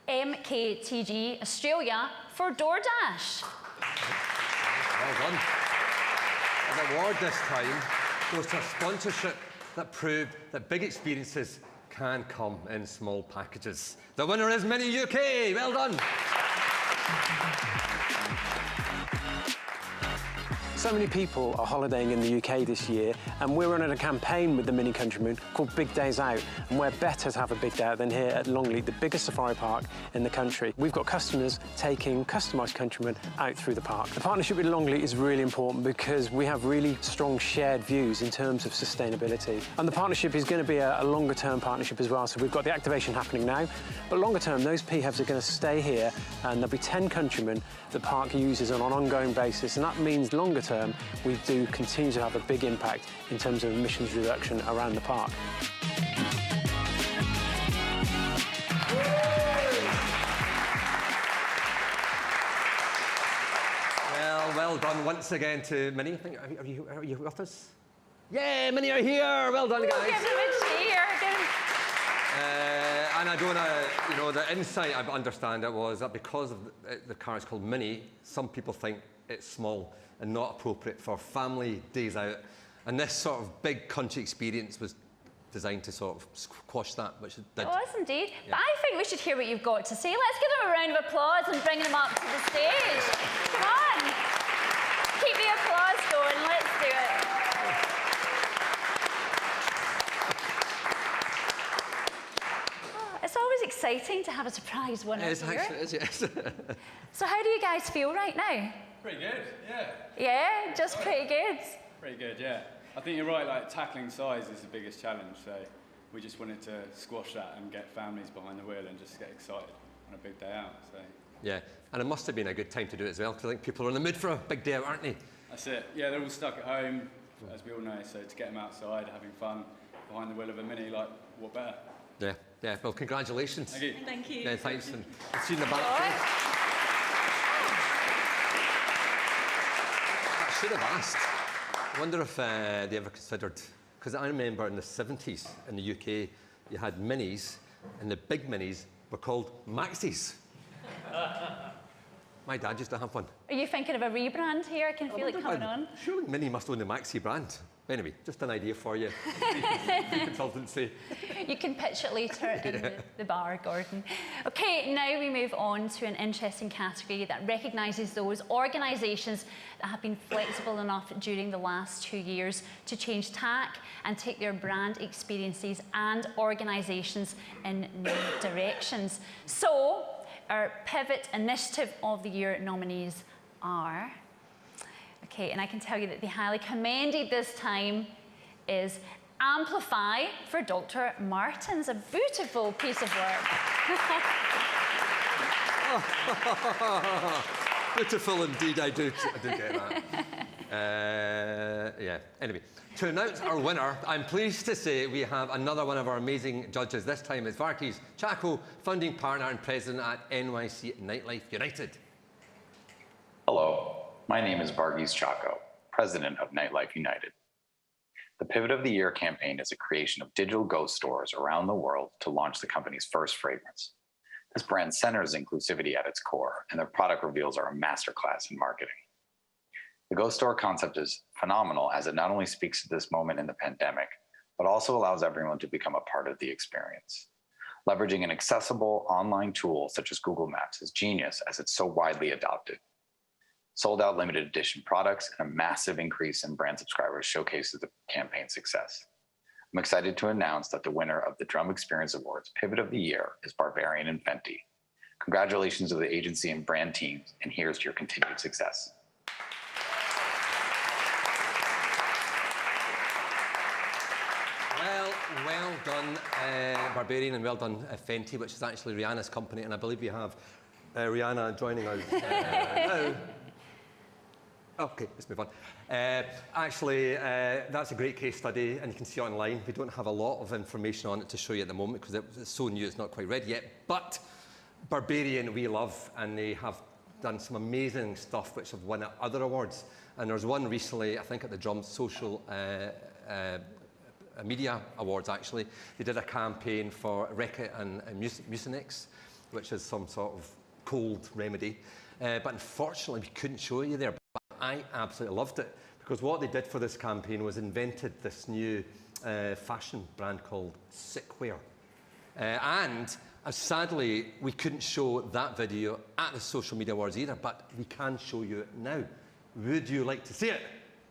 MKTG Australia for DoorDash. Well done. The award this time goes to a sponsorship that proved that big experiences can come in small packages. The winner is Mini UK. Well done. So many people are holidaying in the UK this year, and we're running a campaign with the Mini Countrymen called Big Days Out, and where better to have a big day out than here at Longley, the biggest safari park in the country. We've got customers taking customised Countrymen out through the park. The partnership with Longley is really important because we have really strong shared views in terms of sustainability. And the partnership is going to be a longer term partnership as well, so we've got the activation happening now, but longer term those PHEVs are going to stay here, and there'll be 10 Countrymen the park uses on an ongoing basis, and that means longer term we do continue to have a big impact in terms of emissions reduction around the park. Well done once again to Mini. I think, are you with us? Yeah, Mini are here. Well done, guys. Give them a cheer. And I don't know, the insight I understand it was that because of the car is called Mini, some people think it's small and not appropriate for family days out. And this sort of big country experience was designed to sort of squash that, which it did. It was indeed. Yeah. But I think we should hear what you've got to say. Let's give them a round of applause and bring them up to the stage. Come on. Keep the applause going. Let's do it. It's always exciting to have a surprise winner here. Actually, it is, yes. So how do you guys feel right now? Pretty good, yeah. Yeah, just pretty good. Pretty good, yeah. I think you're right, like tackling size is the biggest challenge, so we just wanted to squash that and get families behind the wheel and just get excited on a big day out, so. Yeah, and it must have been a good time to do it as well, because I think people are in the mood for a big day out, aren't they? That's it. Yeah, they're all stuck at home, as we all know, so to get them outside, having fun behind the wheel of a Mini, like, what better? Yeah, well, congratulations. Thank you. Thank you. Yeah, thanks. And see you in the back. I should have asked. I wonder if they ever considered, because I remember in the 70s in the UK, you had Minis, and the big Minis were called Maxis. My dad used to have one. Are you thinking of a rebrand here? I can feel it coming on. Surely Mini must own the Maxi brand. Anyway, just an idea for you. Consultancy. You can pitch it later in the bar, Gordon. Okay, now we move on to an interesting category that recognises those organisations that have been flexible enough during the last 2 years to change tack and take their brand experiences and organisations in new directions. So, our Pivot Initiative of the Year nominees are... Okay, and I can tell you that the highly commended this time is Amplify for Dr. Martens. A beautiful piece of work. Beautiful indeed, I do get that. Yeah, anyway, to announce our winner, I'm pleased to say we have another one of our amazing judges. This time it's Varkey's Chaco, founding partner and president at NYC Nightlife United. Hello. My name is Varghese Chaco, president of Nightlife United. The Pivot of the Year campaign is a creation of digital ghost stores around the world to launch the company's first fragrance. This brand centers inclusivity at its core, and their product reveals are a masterclass in marketing. The ghost store concept is phenomenal as it not only speaks to this moment in the pandemic, but also allows everyone to become a part of the experience. Leveraging an accessible online tool such as Google Maps is genius as it's so widely adopted. Sold out limited edition products and a massive increase in brand subscribers showcases the campaign's success. I'm excited to announce that the winner of the Drum Experience Awards Pivot of the Year is Barbarian and Fenty. Congratulations to the agency and brand teams, and here's to your continued success. Well done, Barbarian, and well done, Fenty, which is actually Rihanna's company, and I believe we have Rihanna joining us now. Okay, let's move on. Actually, that's a great case study, and you can see it online. We don't have a lot of information on it to show you at the moment because it's so new, it's not quite ready yet. But Barbarian we love, and they have done some amazing stuff which have won other awards. And there's one recently, I think at the Drum Social Media Awards actually. They did a campaign for Reckitt and Mucinex, which is some sort of cold remedy. But unfortunately we couldn't show you there, but I absolutely loved it, because what they did for this campaign was invented this new fashion brand called Sickware. And sadly, we couldn't show that video at the Social Media Awards either, but we can show you it now. Would you like to see it?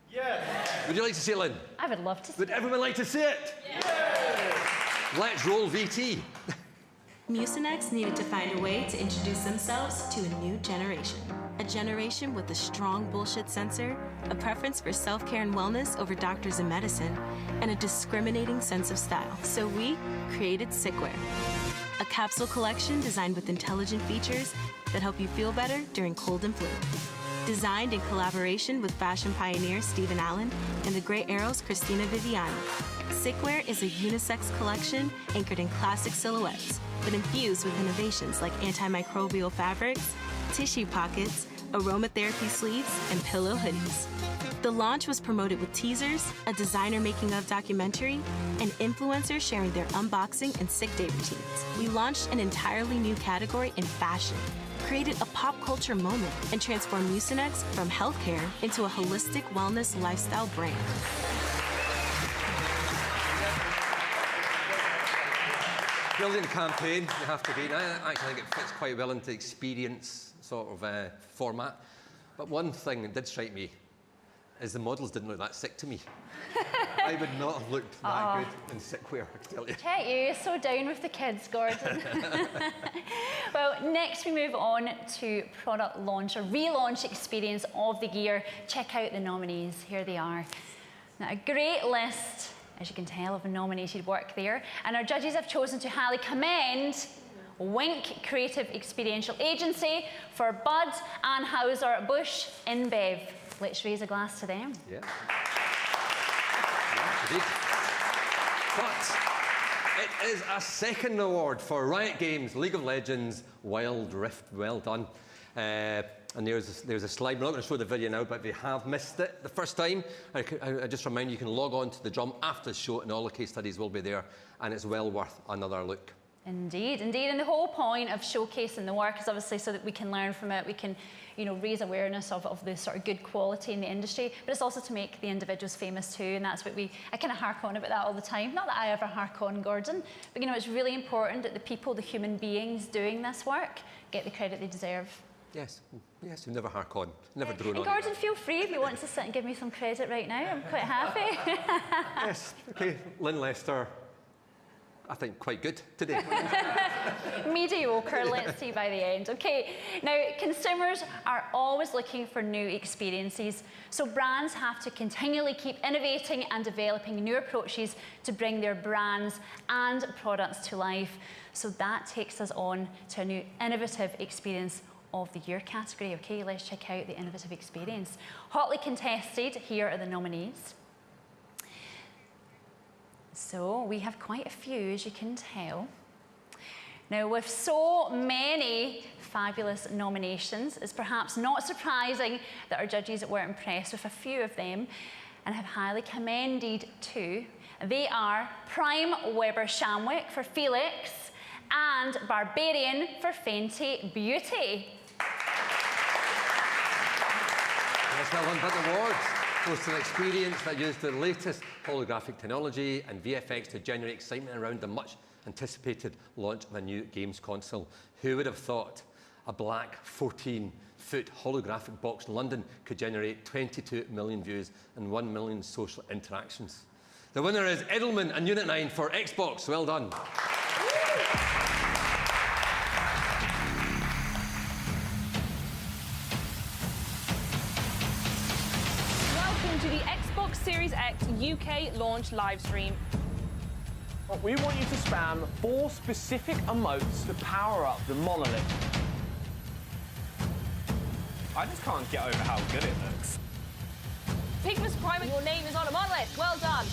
Yes. Would you like to see it, Lynn? I would love to see it. Would everyone like to see it? Yes. Let's roll VT. Mucinex needed to find a way to introduce themselves to a new generation. A generation with a strong bullshit censor, a preference for self-care and wellness over doctors and medicine, and a discriminating sense of style. So we created Sickware, a capsule collection designed with intelligent features that help you feel better during cold and flu. Designed in collaboration with fashion pioneer Stephen Allen and the Grey Arrow's Christina Viviani. Sickware is a unisex collection anchored in classic silhouettes, but infused with innovations like antimicrobial fabrics, tissue pockets, aromatherapy sleeves, and pillow hoodies. The launch was promoted with teasers, a designer making of documentary, and influencers sharing their unboxing and sick day routines. We launched an entirely new category in fashion, created a pop culture moment, and transformed Mucinex from healthcare into a holistic wellness lifestyle brand. Brilliant campaign, you have to be. And I actually think it fits quite well into the experience sort of format. But one thing that did strike me is the models didn't look that sick to me. I would not have looked that good in Sickware, I can tell you. Check you, you're so down with the kids, Gordon. Well, next we move on to product launch or relaunch experience of the year. Check out the nominees, here they are. Now, a great list, as you can tell, of nominated work there. And our judges have chosen to highly commend Wink Creative Experiential Agency for Bud, Anheuser-Busch, InBev. Let's raise a glass to them. Yeah. Indeed. But it is a second award for Riot Games, League of Legends, Wild Rift. Well done. And there's a slide. We're not going to show the video now, but if you have missed it the first time, I just remind you can log on to the Drum after the show, and all the case studies will be there, and it's well worth another look. Indeed, indeed. And the whole point of showcasing the work is obviously so that we can learn from it, we can, raise awareness of the sort of good quality in the industry, but it's also to make the individuals famous too, and that's what I kind of hark on about that all the time. Not that I ever hark on, Gordon, but it's really important that the people, the human beings doing this work, get the credit they deserve. Yes, you never hark on, never drone on. Gordon, feel free if you want to sit and give me some credit right now. I'm quite happy. Yes, okay, Lynn Lester. I think quite good today. Mediocre, let's see by the end. Okay, now consumers are always looking for new experiences, so brands have to continually keep innovating and developing new approaches to bring their brands and products to life. So that takes us on to a new innovative experience of the year category. Okay, let's check out the innovative experience. Hotly contested, here are the nominees. So we have quite a few, as you can tell. Now, with so many fabulous nominations, it's perhaps not surprising that our judges were impressed with a few of them and have highly commended two. They are Prime Weber Shamwick for Felix and Barbarian for Fenty Beauty. Yes, well done, but awards goes to an experience that used the latest holographic technology and VFX to generate excitement around the much anticipated launch of a new games console. Who would have thought a black 14-foot holographic box in London could generate 22 million views and 1 million social interactions? The winner is Edelman and Unit 9 for Xbox. Well done. To the Xbox Series X UK launch livestream. We want you to spam 4 specific emotes to power up the monolith. I just can't get over how good it looks. Pigmas Prime and your name is on a monolith. Well done.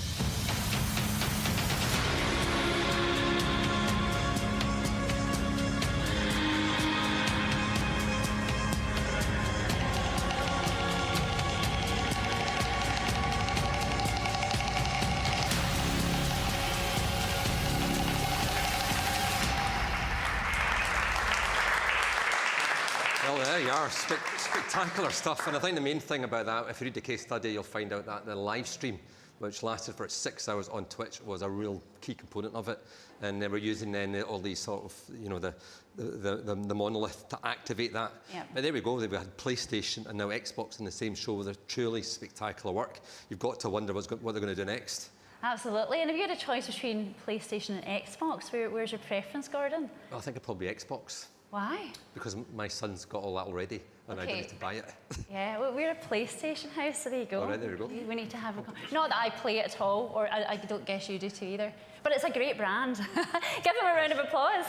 are spectacular stuff, and I think the main thing about that, if you read the case study, you'll find out that the live stream, which lasted for 6 hours on Twitch, was a real key component of it. And they were using then all these sort of, you know, the monolith to activate that. Yep. But there we go. They had PlayStation and now Xbox in the same show with a truly spectacular work. You've got to wonder what they're going to do next. Absolutely. And if you had a choice between PlayStation and Xbox, where's your preference, Gordon? I think it'd probably be Xbox. Why? Because my son's got all that already, and I don't need to buy it. Yeah, well, we're a PlayStation house, so there you go. All right, there we go. We need to have a... Not that I play it at all, or I don't guess you do too either. But it's a great brand. Give them a round of applause.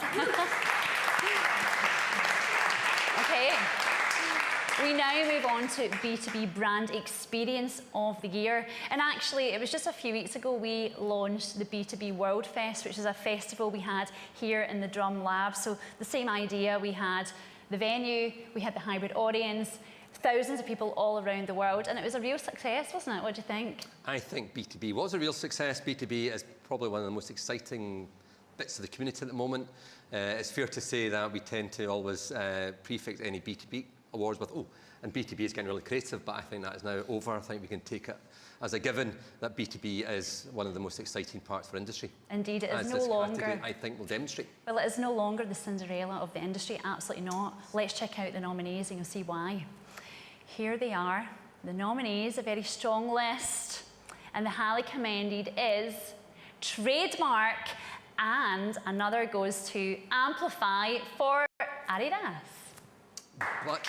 Okay. We now move on to B2B Brand Experience of the Year. And actually, it was just a few weeks ago we launched the B2B World Fest, which is a festival we had here in the Drum Lab. So the same idea, we had the venue, we had the hybrid audience, thousands of people all around the world, and it was a real success, wasn't it? What do you think? I think B2B was a real success. B2B is probably one of the most exciting bits of the community at the moment. It's fair to say that we tend to always prefix any B2B awards with, oh, and B2B is getting really creative, but I think that is now over. I think we can take it as a given that B2B is one of the most exciting parts for industry. Indeed, it is As no this longer... category, I think, will demonstrate. Well, it is no longer the Cinderella of the industry, absolutely not. Let's check out the nominees and you'll see why. Here they are, the nominees, a very strong list, and the highly commended is Trademark, and another goes to Amplify for Adidas. But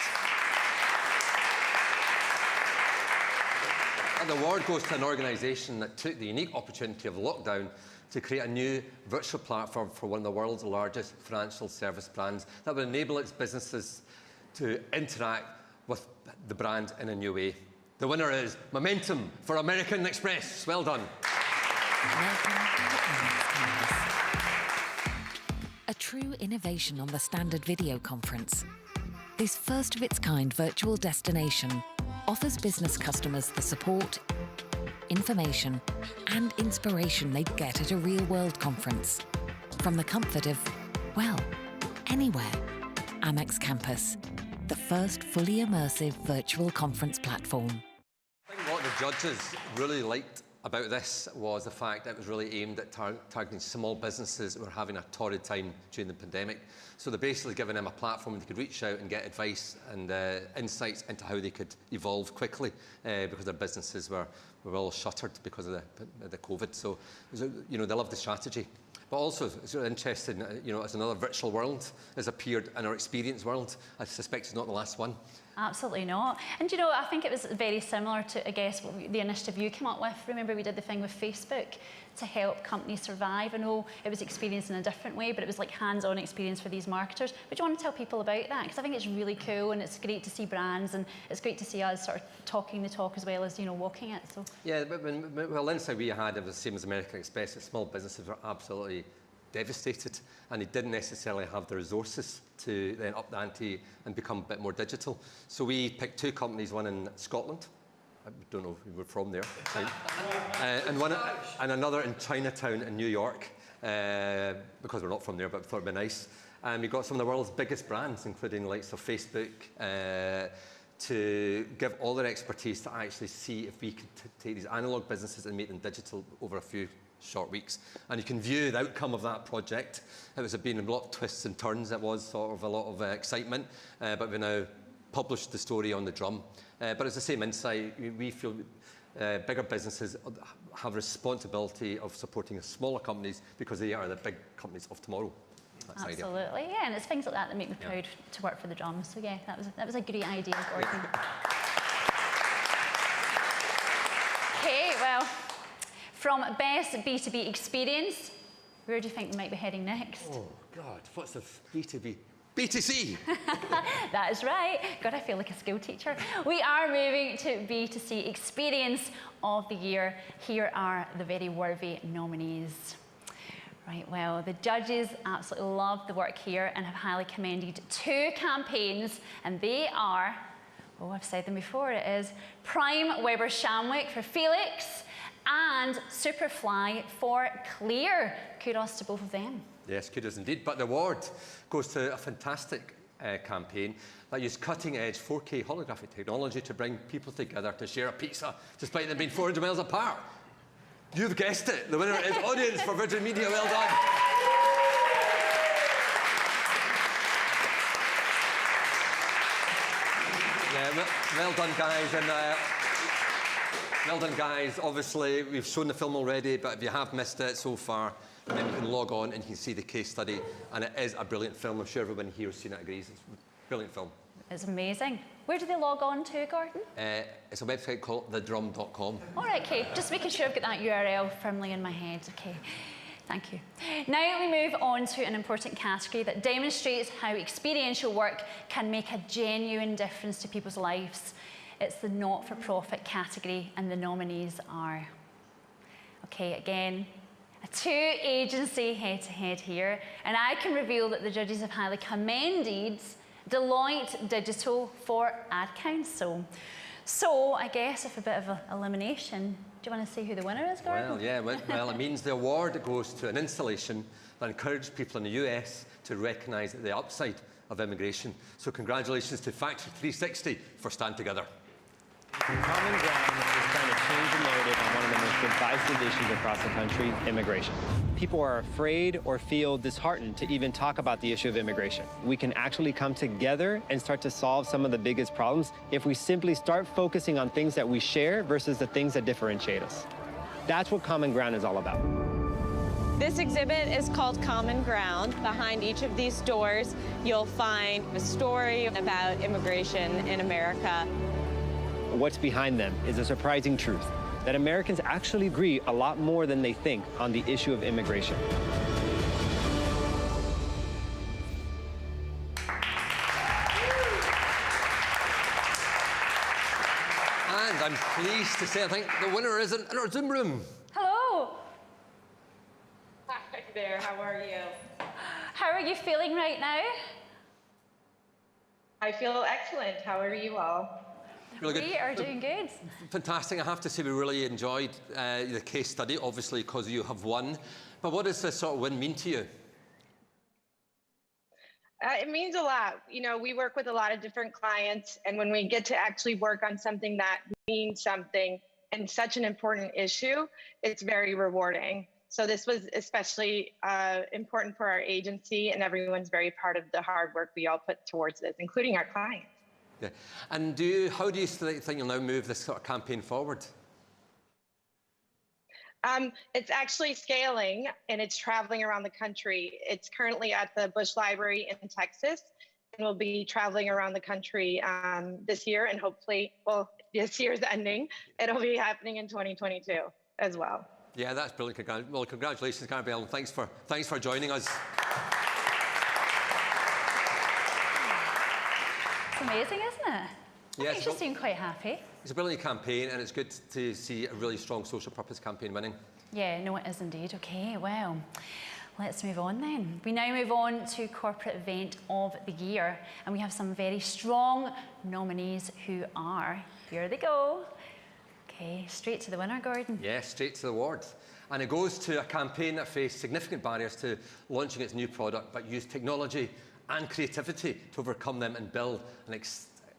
and the award goes to an organisation that took the unique opportunity of lockdown to create a new virtual platform for one of the world's largest financial service brands that will enable its businesses to interact with the brand in a new way. The winner is Momentum for American Express. Well done. A true innovation on the standard video conference. This first-of-its-kind virtual destination offers business customers the support, information, and inspiration they'd get at a real-world conference. From the comfort of, well, anywhere. Amex Campus, the first fully immersive virtual conference platform. I think what the judges really liked about this was the fact that it was really aimed at targeting small businesses that were having a torrid time during the pandemic. So they're basically giving them a platform where they could reach out and get advice and insights into how they could evolve quickly because their businesses were all shuttered because of the COVID. So, you know, they loved the strategy. But also, it's really interesting, you know, as another virtual world has appeared in our experience world. I suspect it's not the last one. Absolutely not. And you know, I think it was very similar to, I guess, the initiative you came up with. Remember, we did the thing with Facebook to help companies survive. I know it was experienced in a different way, but it was like hands-on experience for these marketers. But do you want to tell people about that? Because I think it's really cool, and it's great to see brands, and it's great to see us sort of talking the talk as well as, you know, walking it. So yeah, but the insight we had, it was the same as American Express, that small businesses were absolutely devastated, and they didn't necessarily have the resources to then up the ante and become a bit more digital. So we picked two companies, one in Scotland, I don't know if we were from there, and another in Chinatown in New York, because we're not from there, but thought it'd be nice. And we got some of the world's biggest brands, including the likes of Facebook, to give all their expertise to actually see if we could take these analog businesses and make them digital over a few short weeks. And you can view the outcome of that project. It was been a lot of twists and turns. It was sort of a lot of excitement, but we now published the story on the Drum. But it's the same insight. We feel bigger businesses have responsibility of supporting smaller companies because they are the big companies of tomorrow. That's the idea. absolutely, yeah, and it's things like that that make me proud to work for the Drum. So yeah, that was a great idea, Gordon. Okay, well, from best B2B experience, where do you think we might be heading next? Oh God, what's the B2B? B2C! That is right. God, I feel like a school teacher. We are moving to B2C Experience of the Year. Here are the very worthy nominees. Right, well, the judges absolutely love the work here and have highly commended two campaigns, and they are, oh, I've said them before, it is Prime Weber Shamwick for Felix and Superfly for Clear. Kudos to both of them. Yes, kudos indeed. But the award goes to a fantastic campaign that used cutting-edge 4K holographic technology to bring people together to share a pizza, despite them being 400 miles apart. You've guessed it. The winner is Audience for Virgin Media. Well done. Yeah, well done, guys. And well done, guys. Obviously, we've shown the film already, but if you have missed it so far, then you can log on and you can see the case study. And it is a brilliant film. I'm sure everyone here has seen it, agrees. It's a brilliant film. It's amazing. Where do they log on to, Gordon? It's a website called thedrum.com. All right, okay. Just making sure I've got that URL firmly in my head. Okay. Thank you. Now we move on to an important category that demonstrates how experiential work can make a genuine difference to people's lives. It's the not-for-profit category, and the nominees are... Okay, again, a two-agency head-to-head here, and I can reveal that the judges have highly commended Deloitte Digital for Ad Council. So, I guess if a bit of elimination, do you want to say who the winner is, Gordon? Well, yeah, well, it means the award goes to an installation that encouraged people in the US to recognise the upside of immigration. So congratulations to Factory 360 for Stand Together. Common Ground is trying to change the narrative on one of the most divisive issues across the country, immigration. People are afraid or feel disheartened to even talk about the issue of immigration. We can actually come together and start to solve some of the biggest problems if we simply start focusing on things that we share versus the things that differentiate us. That's what Common Ground is all about. This exhibit is called Common Ground. Behind each of these doors, you'll find a story about immigration in America. What's behind them is a surprising truth, that Americans actually agree a lot more than they think on the issue of immigration. And I'm pleased to say I think the winner is in our Zoom room. Hello. Hi there, how are you? How are you feeling right now? I feel excellent. How are you all? Really good. We are doing good. Fantastic. I have to say we really enjoyed the case study, obviously, because you have won. But what does this sort of win mean to you? It means a lot. You know, we work with a lot of different clients, and when we get to actually work on something that means something and such an important issue, it's very rewarding. So this was especially important for our agency, and everyone's very proud of the hard work we all put towards this, including our clients. Yeah. And how do you think you'll now move this sort of campaign forward? It's actually scaling, and it's traveling around the country. It's currently at the Bush Library in Texas, and we'll be traveling around the country this year, and hopefully, well, this year's ending, it'll be happening in 2022 as well. Yeah, that's brilliant. Well, congratulations, Gabrielle, and thanks for joining us. It's amazing, isn't it? I think she seemed quite happy. It's a brilliant campaign, and it's good to see a really strong social purpose campaign winning. Yeah, no, it is indeed. Okay, well, let's move on then. We now move on to Corporate Event of the Year, and we have some very strong nominees who are, here they go. Okay, straight to the winner, Gordon. Yeah, straight to the awards. And it goes to a campaign that faced significant barriers to launching its new product, but used technology and creativity to overcome them and build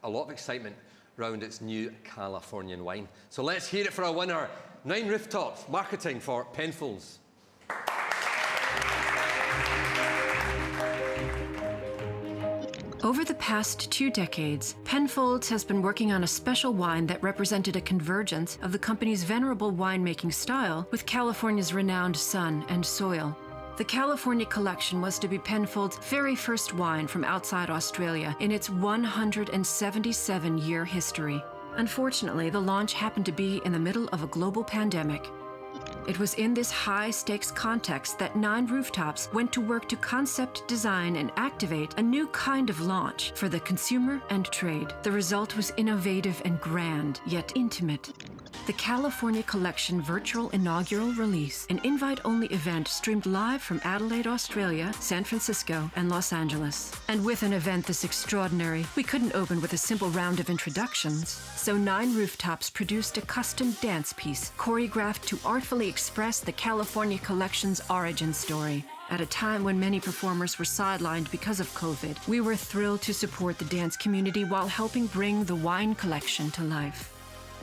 a lot of excitement around its new Californian wine. So let's hear it for our winner, 9 Rooftops Marketing for Penfolds. Over the past 2 decades, Penfolds has been working on a special wine that represented a convergence of the company's venerable winemaking style with California's renowned sun and soil. The California Collection was to be Penfolds' very first wine from outside Australia in its 177-year history. Unfortunately, the launch happened to be in the middle of a global pandemic. It was in this high-stakes context that 9 Rooftops went to work to concept, design, and activate a new kind of launch for the consumer and trade. The result was innovative and grand, yet intimate. The California Collection virtual inaugural release, an invite-only event streamed live from Adelaide, Australia, San Francisco, and Los Angeles. And with an event this extraordinary, we couldn't open with a simple round of introductions. So 9 Rooftops produced a custom dance piece choreographed to artfully express the California Collection's origin story. At a time when many performers were sidelined because of COVID, we were thrilled to support the dance community while helping bring the wine collection to life.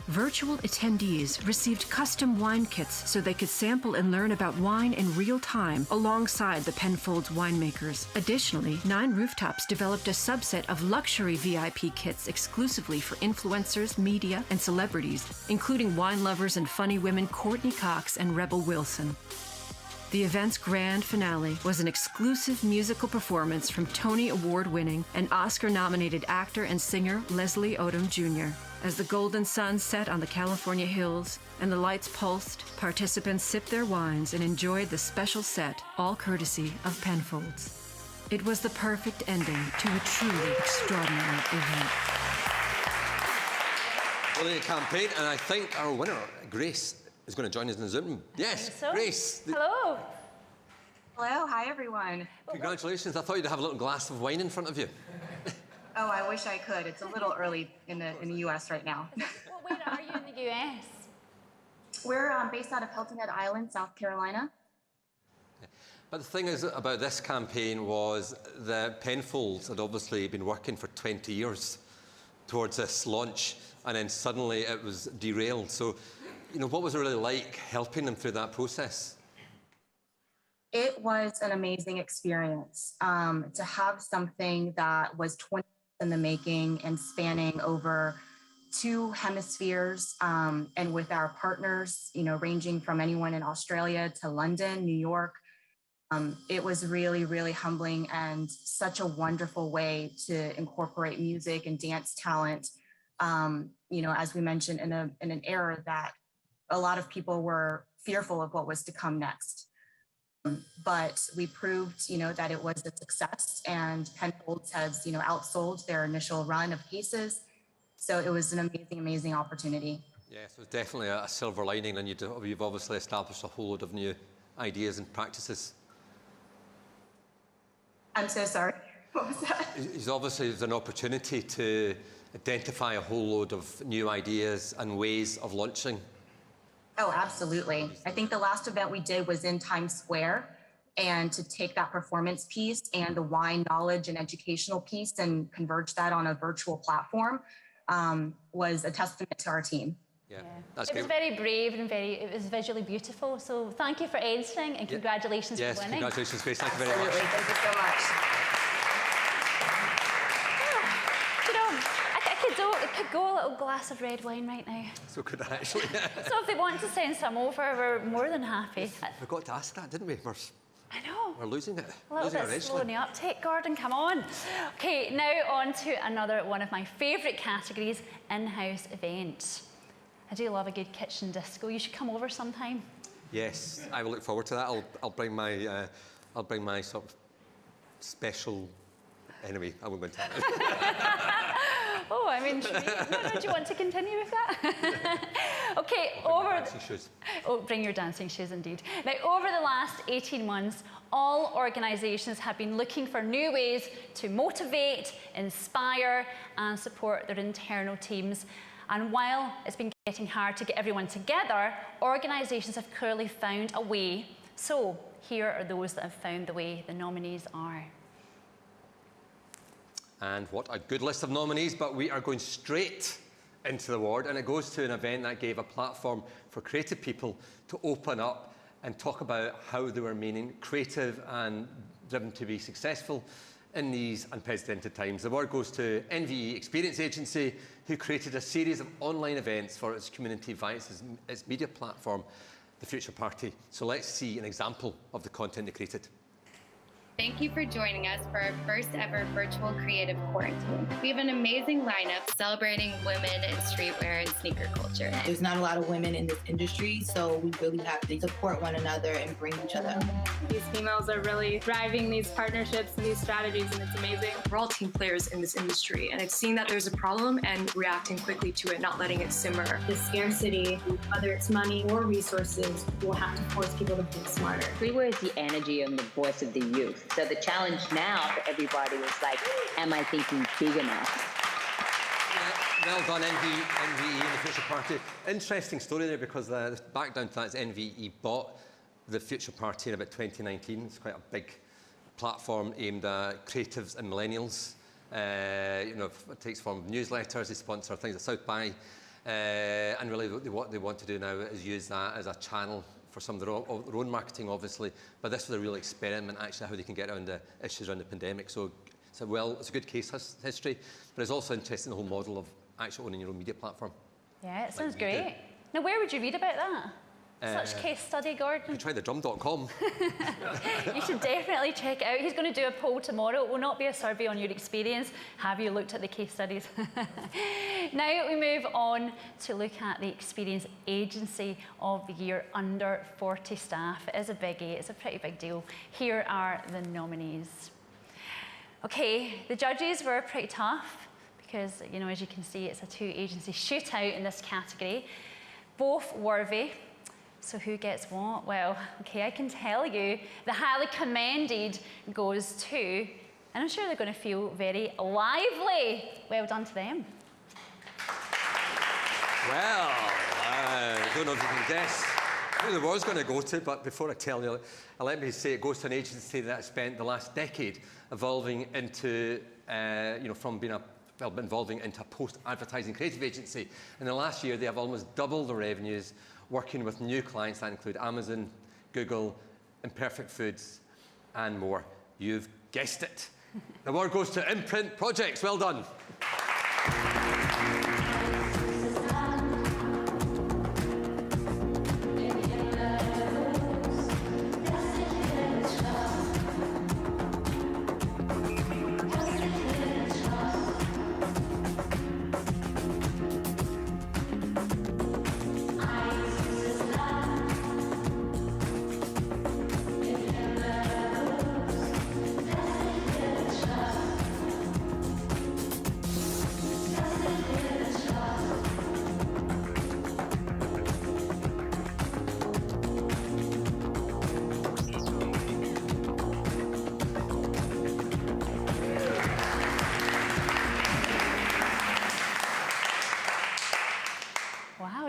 Virtual attendees received custom wine kits so they could sample and learn about wine in real time alongside the Penfolds winemakers. Additionally, 9 Rooftops developed a subset of luxury VIP kits exclusively for influencers, media, and celebrities, including wine lovers and funny women Courtney Cox and Rebel Wilson. The event's grand finale was an exclusive musical performance from Tony Award-winning and Oscar-nominated actor and singer Leslie Odom Jr. As the golden sun set on the California hills and the lights pulsed, participants sipped their wines and enjoyed the special set, all courtesy of Penfolds. It was the perfect ending to a truly extraordinary event. Brilliant campaign, and I think our winner, Grace, is going to join us in the Zoom room. Yes, So, Grace. hello. Hello, hi everyone. Congratulations. I thought you'd have a little glass of wine in front of you. Oh, I wish I could. It's a little early in the U.S. right now. Where are you in the U.S.? We're based out of Hilton Head Island, South Carolina. But the thing is about this campaign was that Penfolds had obviously been working for 20 years towards this launch, and then suddenly it was derailed. So, you know, what was it really like helping them through that process? It was an amazing experience to have something that was 20 years in the making and spanning over 2 hemispheres, and with our partners, you know, ranging from anyone in Australia to London, New York. It was really, really humbling and such a wonderful way to incorporate music and dance talent. You know, as we mentioned, in an era that a lot of people were fearful of what was to come next. But we proved, you know, that it was a success, and Penfolds has, you know, outsold their initial run of cases. So it was an amazing, amazing opportunity. Yes, it was definitely a silver lining, and you've obviously established a whole load of new ideas and practices. I'm so sorry. What was that? It's obviously there's an opportunity to identify a whole load of new ideas and ways of launching. Oh, absolutely. I think the last event we did was in Times Square, and to take that performance piece and the wine knowledge and educational piece and converge that on a virtual platform was a testament to our team. Yeah, It was very brave and it was visually beautiful. So thank you for entering, and congratulations for winning. Yes, congratulations, Grace. Thank you very much. Absolutely. Thank you so much. You know, I could go a little glass of red wine right now. So could I actually. So if they want to send some over, we're more than happy. We forgot to ask that, didn't we? I know. We're losing it. A little bit slow in the uptake, Gordon, come on. Okay, now on to another one of my favourite categories, in-house events. I do love a good kitchen disco. You should come over sometime. Yes, I will look forward to that. I'll bring my sort of special. Anyway, I won't go into that. Oh, I'm intrigued. No, do you want to continue with that? Okay, dancing shoes. Oh, bring your dancing shoes, indeed. Now, over the last 18 months, all organisations have been looking for new ways to motivate, inspire, and support their internal teams. And while it's been getting hard to get everyone together, organisations have clearly found a way. So here are those that have found the way. The nominees are. And what a good list of nominees, but we are going straight into the award, and it goes to an event that gave a platform for creative people to open up and talk about how they were remaining creative and driven to be successful in these unprecedented times. The award goes to NVE Experience Agency, who created a series of online events for its community via its media platform, The Future Party. So let's see an example of the content they created. Thank you for joining us for our first ever virtual creative quarantine. We have an amazing lineup celebrating women in streetwear and sneaker culture. There's not a lot of women in this industry, so we really have to support one another and bring each other. These females are really driving these partnerships and these strategies, and it's amazing. We're all team players in this industry, and it's seeing that there's a problem and reacting quickly to it, not letting it simmer. The scarcity, whether it's money or resources, will have to force people to think smarter. Streetwear is the energy and the voice of the youth. So the challenge now for everybody is like, am I thinking big enough? Yeah, well done, NVE and the Future Party. Interesting story there, because the back down to that is NVE bought the Future Party in about 2019. It's quite a big platform aimed at creatives and millennials. You know, it takes form of newsletters, they sponsor things at South by, and really what they want to do now is use that as a channel for some of their own marketing, obviously, but this was a real experiment, actually, how they can get around the issues around the pandemic. So it's a good case history, but it's also interesting, the whole model of actually owning your own media platform. Yeah, it sounds great. Now, where would you read about that? Such case study, Gordon. You try thedrum.com. You should definitely check it out. He's going to do a poll tomorrow. It will not be a survey on your experience. Have you looked at the case studies? Now we move on to look at the Experience Agency of the Year under 40 staff. It is a biggie. It's a pretty big deal. Here are the nominees. Okay, the judges were pretty tough because, you know, as you can see, it's a two-agency shootout in this category. Both worthy. So who gets what? Well, okay, I can tell you the highly commended goes to, and I'm sure they're going to feel very lively. Well done to them. Well, I don't know if you can guess who the was going to go to, but before I tell you, let me say it goes to an agency that spent the last decade evolving into, from being evolving into a post-advertising creative agency. In the last year, they have almost doubled their revenues, working with new clients that include Amazon, Google, Imperfect Foods, and more. You've guessed it. The award goes to Imprint Projects. Well done.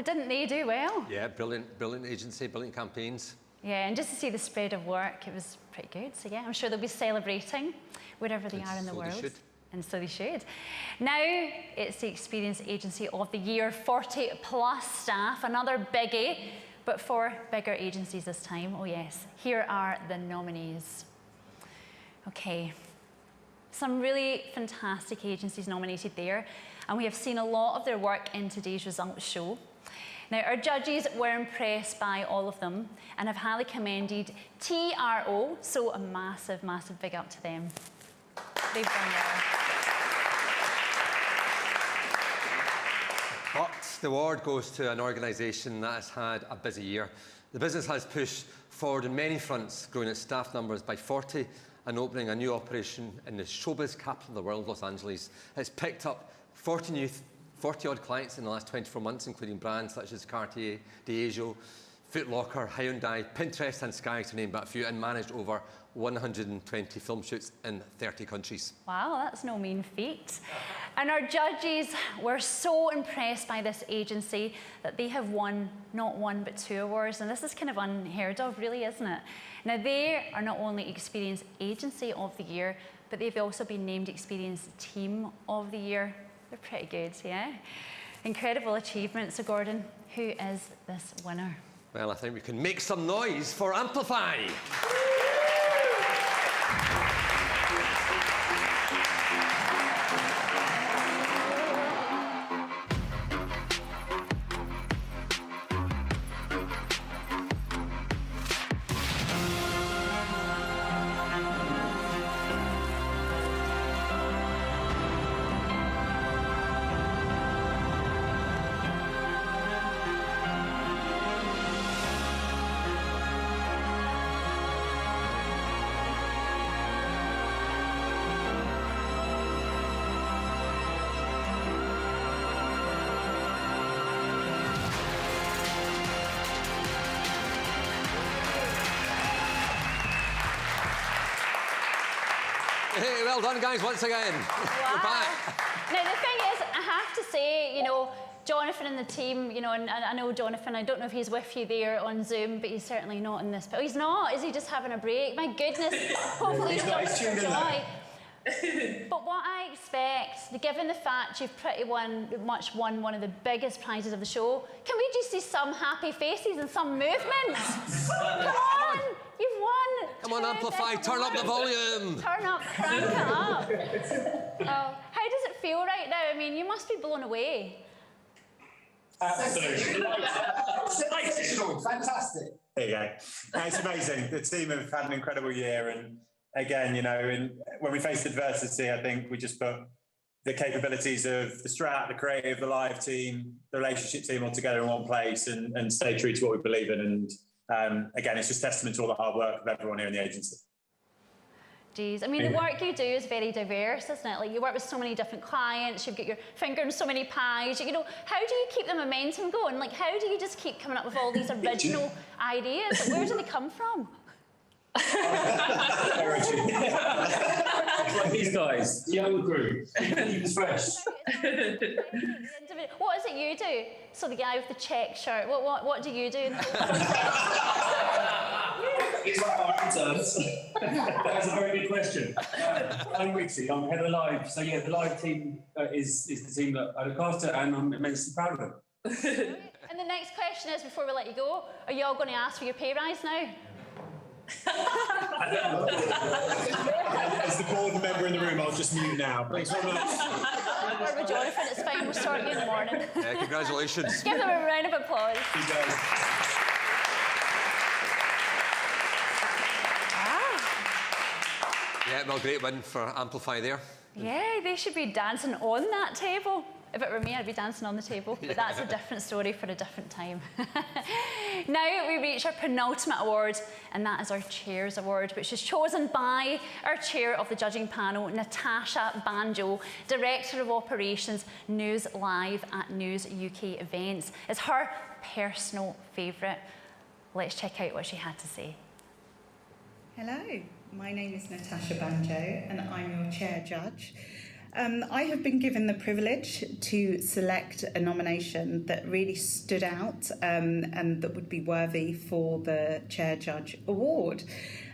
Didn't they do well? Yeah, brilliant agency, brilliant campaigns. Yeah, and just to see the spread of work, it was pretty good. So yeah, I'm sure they'll be celebrating wherever they are in the world. They should. And so they should. Now it's the Experience Agency of the Year, 40 plus staff, another biggie, but for bigger agencies this time. Oh yes, here are the nominees. Okay, some really fantastic agencies nominated there, and we have seen a lot of their work in today's results show. Now, our judges were impressed by all of them and have highly commended TRO, so a massive, massive big up to them. They've done well. But the award goes to an organisation that has had a busy year. The business has pushed forward on many fronts, growing its staff numbers by 40 and opening a new operation in the showbiz capital of the world, Los Angeles. It's picked up 40-odd clients in the last 24 months, including brands such as Cartier, Diageo, Foot Locker, Hyundai, Pinterest and Sky, to name but a few, and managed over 120 film shoots in 30 countries. Wow, that's no mean feat. And our judges were so impressed by this agency that they have won not one but 2 awards, and this is kind of unheard of, really, isn't it? Now, they are not only Experience Agency of the Year, but they've also been named Experience Team of the Year. They're pretty good, yeah? Incredible achievement. So, Gordon, who is this winner? Well, I think we can make some noise for Amplify. Hey, well done, guys, once again. Wow. We're back. Now, the thing is, I have to say, you know, Jonathan and the team, you know, and I know Jonathan, I don't know if he's with you there on Zoom, but he's certainly not in this. But he's not, is he just having a break? My goodness, hopefully he's not for joy. But what I expect, given the fact you've pretty much won one of the biggest prizes of the show, can we just see some happy faces and some movement? Come on, you've won. Come on, Amplify, turn up the volume. Turn up, crank it up. Oh, how does it feel right now? I mean, you must be blown away. Absolutely. Fantastic. There you go. It's amazing. The team have had an incredible year, and again, you know, when we faced adversity, I think we just put the capabilities of the strat, the creative, the live team, the relationship team all together in one place and stay true to what we believe in. And again, it's just testament to all the hard work of everyone here in the agency. Geez, I mean, the work you do is very diverse, isn't it? Like, you work with so many different clients, you've got your finger in so many pies. You know, how do you keep the momentum going? Like, how do you just keep coming up with all these original ideas? Like, where do they come from? Like these guys, young group, keep fresh. What is it you do? So the guy with the check shirt, what do you do? It's like our interns. That's a very good question. I'm Wixie, I'm head of live. So yeah, the live team is the team that I look after, and I'm immensely proud of them. And the next question is, before we let you go, are you all going to ask for your pay rise now? As the board member in the room, I'll just mute now. Thanks very much. Or with Jonathan, it's fine, we'll sort you in the morning. Congratulations. Give them a round of applause. Yeah, well, great win for Amplify there. Yeah, they should be dancing on that table. If it were me, I'd be dancing on the table, but that's a different story for a different time. Now we reach our penultimate award, and that is our Chairs Award, which is chosen by our chair of the judging panel, Natasha Banjo, Director of Operations, News Live at News UK Events. It's her personal favourite. Let's check out what she had to say. Hello, my name is Natasha Banjo, and I'm your chair judge. I have been given the privilege to select a nomination that really stood out and that would be worthy for the Chair Judge Award.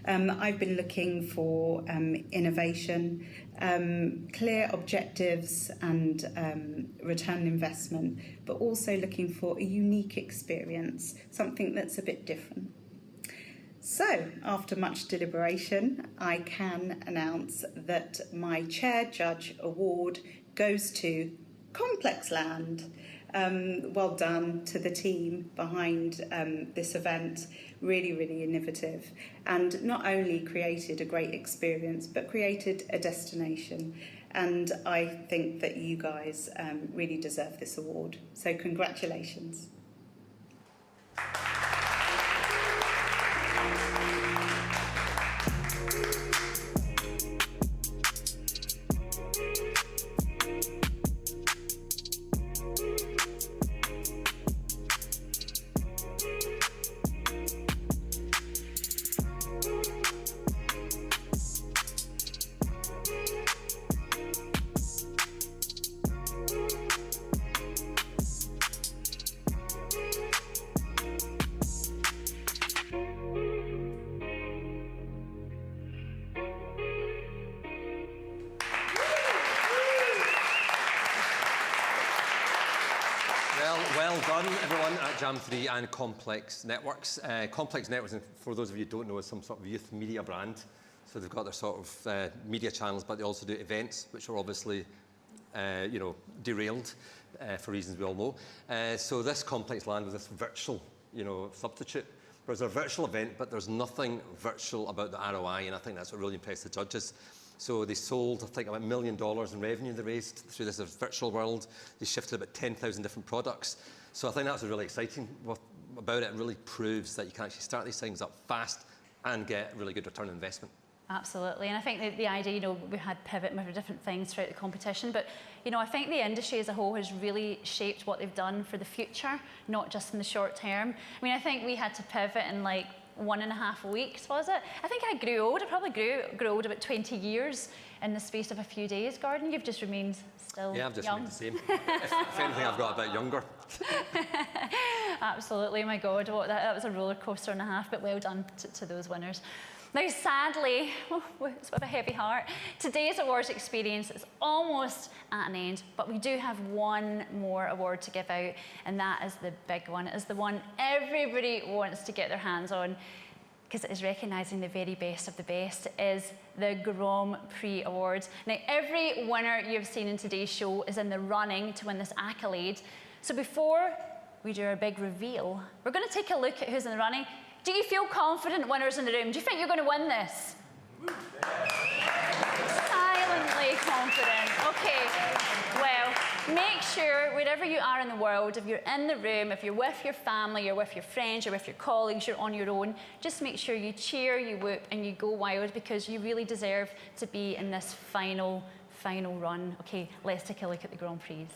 I've been looking for innovation, clear objectives and return on investment, but also looking for a unique experience, something that's a bit different. So, after much deliberation, I can announce that my Chair Judge Award goes to Complex Land. Well done to the team behind this event. Really, really innovative. And not only created a great experience, but created a destination. And I think that you guys really deserve this award. So, congratulations. Well done, everyone at Jam3 and Complex Networks. Complex Networks, for those of you who don't know, is some sort of youth media brand. So they've got their sort of media channels, but they also do events, which are obviously, derailed for reasons we all know. So this Complex Land was this virtual, substitute. There's a virtual event, but there's nothing virtual about the ROI, and I think that's what really impressed the judges. So they sold, I think, about $1 million in revenue they raised through this virtual world. They shifted about 10,000 different products. So I think that's really exciting about it. It really proves that you can actually start these things up fast and get really good return on investment. Absolutely, and I think the idea, we had pivot and different things throughout the competition, but I think the industry as a whole has really shaped what they've done for the future, not just in the short term. I mean, I think we had to pivot and 1.5 weeks, was it? I think I grew old. I probably grew old about 20 years in the space of a few days. Gordon, you've just remained still Yeah, I've just young. remained the same. If anything, I've got a bit younger. Absolutely, my God, that was a roller coaster and a half, but well done to those winners. Now, sadly, it's with a heavy heart, today's awards experience is almost at an end, but we do have one more award to give out, and that is the big one. It is the one everybody wants to get their hands on, because it is recognising the very best of the best. It is the Grand Prix Awards. Now, every winner you've seen in today's show is in the running to win this accolade. So before we do our big reveal, we're going to take a look at who's in the running. Do you feel confident, winners in the room? Do you think you're going to win this? Silently confident. Okay. Well, make sure, wherever you are in the world, if you're in the room, if you're with your family, you're with your friends, you're with your colleagues, you're on your own, just make sure you cheer, you whoop, and you go wild, because you really deserve to be in this final run. Okay, let's take a look at the Grand Prix.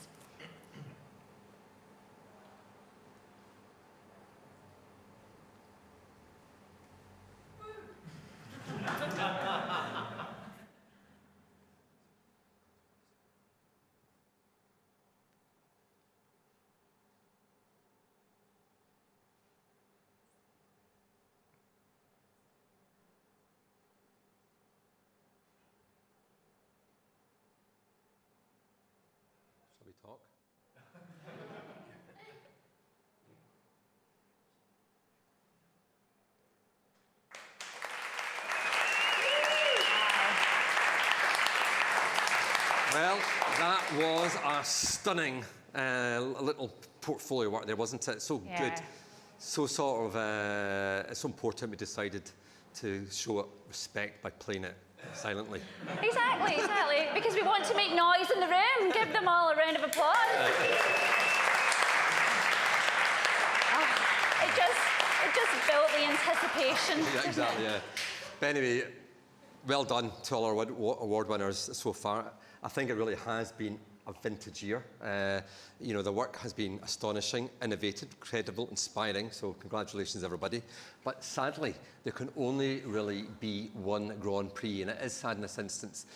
Shall we talk? Well, that was a stunning little portfolio work there, wasn't it? So Yeah. good. So sort of, it's so important we decided to show it respect by playing it silently. Exactly, because we want to make noise in the room. Give them all a round of applause. It just built the anticipation. Yeah, exactly, yeah. But anyway, well done to all our award winners so far. I think it really has been a vintage year. You know, the work has been astonishing, innovative, credible, inspiring, so congratulations everybody. But sadly, there can only really be one Grand Prix, and it is sad in this instance.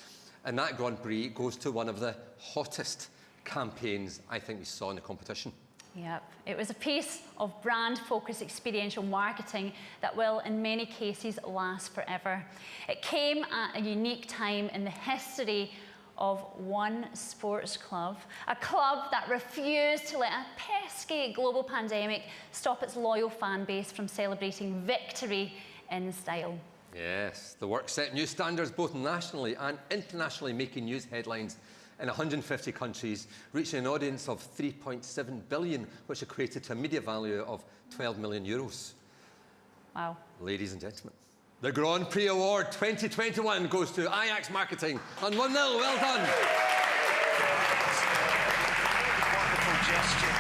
And that Grand Prix goes to one of the hottest campaigns I think we saw in the competition. Yep, it was a piece of brand-focused experiential marketing that will, in many cases, last forever. It came at a unique time in the history of one sports club, a club that refused to let a pesky global pandemic stop its loyal fan base from celebrating victory in style. Yes, the work set new standards both nationally and internationally, making news headlines in 150 countries, reaching an audience of 3.7 billion, which equated to a media value of 12 million euros. Wow. Ladies and gentlemen, the Grand Prix Award 2021 goes to Ajax Marketing on 1-0. Well done. Wonderful gesture.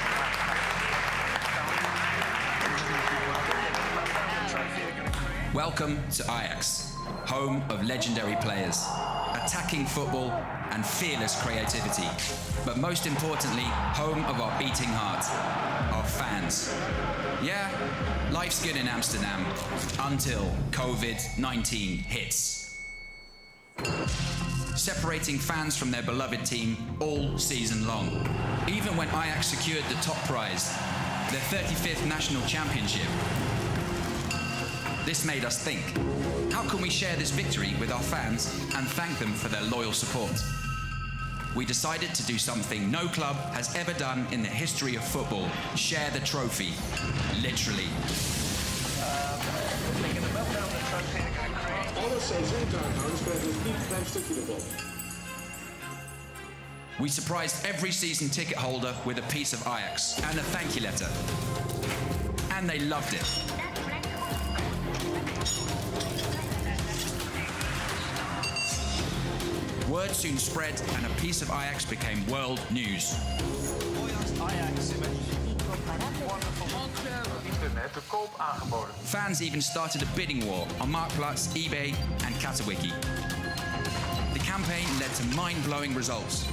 Welcome to Ajax, home of legendary players, attacking football and fearless creativity, but most importantly, home of our beating heart, our fans. Yeah, life's good in Amsterdam, until COVID-19 hits. Separating fans from their beloved team all season long. Even when Ajax secured the top prize, their 35th national championship. This made us think, how can we share this victory with our fans and thank them for their loyal support? We decided to do something no club has ever done in the history of football. Share the trophy. Literally. We surprised every season ticket holder with a piece of Ajax and a thank you letter. And they loved it. Word soon spread and a piece of Ajax became world news. Fans even started a bidding war on Marktplaats, eBay and Katawiki. The campaign led to mind-blowing results.